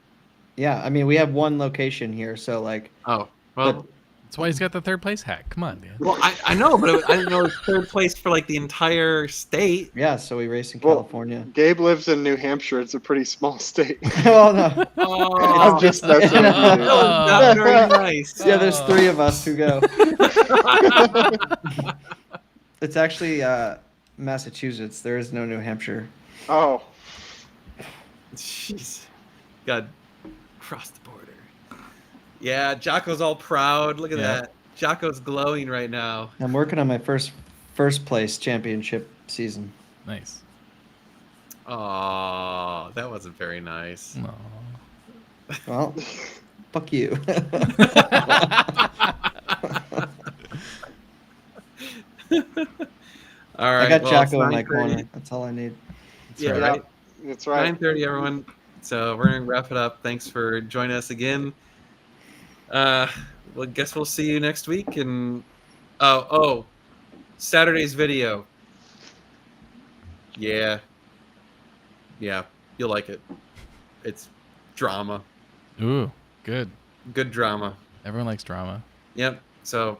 yeah, I mean we have one location here, so like. Oh, well. But- That's why he's got the third place hat. Come on, man. Well, I know, but I didn't know it was third place for like the entire state. Yeah, so we race in Well- California. Gabe lives in New Hampshire. It's a pretty small state. Oh no. Oh, I'm just messing with you, that dude. was not very nice. Yeah, there's 3 of us who go. It's actually Massachusetts. There is no New Hampshire. Oh, Jeez. God, cross the border. Yeah, Jocko's all proud. Look at Yeah. that. Jocko's glowing right now. I'm working on my first place championship season. Nice. Oh, that wasn't very nice. Aw. Well, fuck you. All right. I got well, Jocko in it's my 9:30. corner. That's all I need. Yeah, right. right. that's right. 9:30, everyone. So we're gonna wrap it up. Thanks for joining us again. Well, guess we'll see you next week. And Saturday's video. Yeah, you'll like it. It's drama, Ooh, good. good drama. Everyone likes drama. Yep. So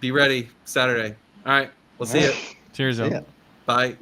be ready Saturday. All right. We'll see you. Cheers, See y'all. ya. Bye.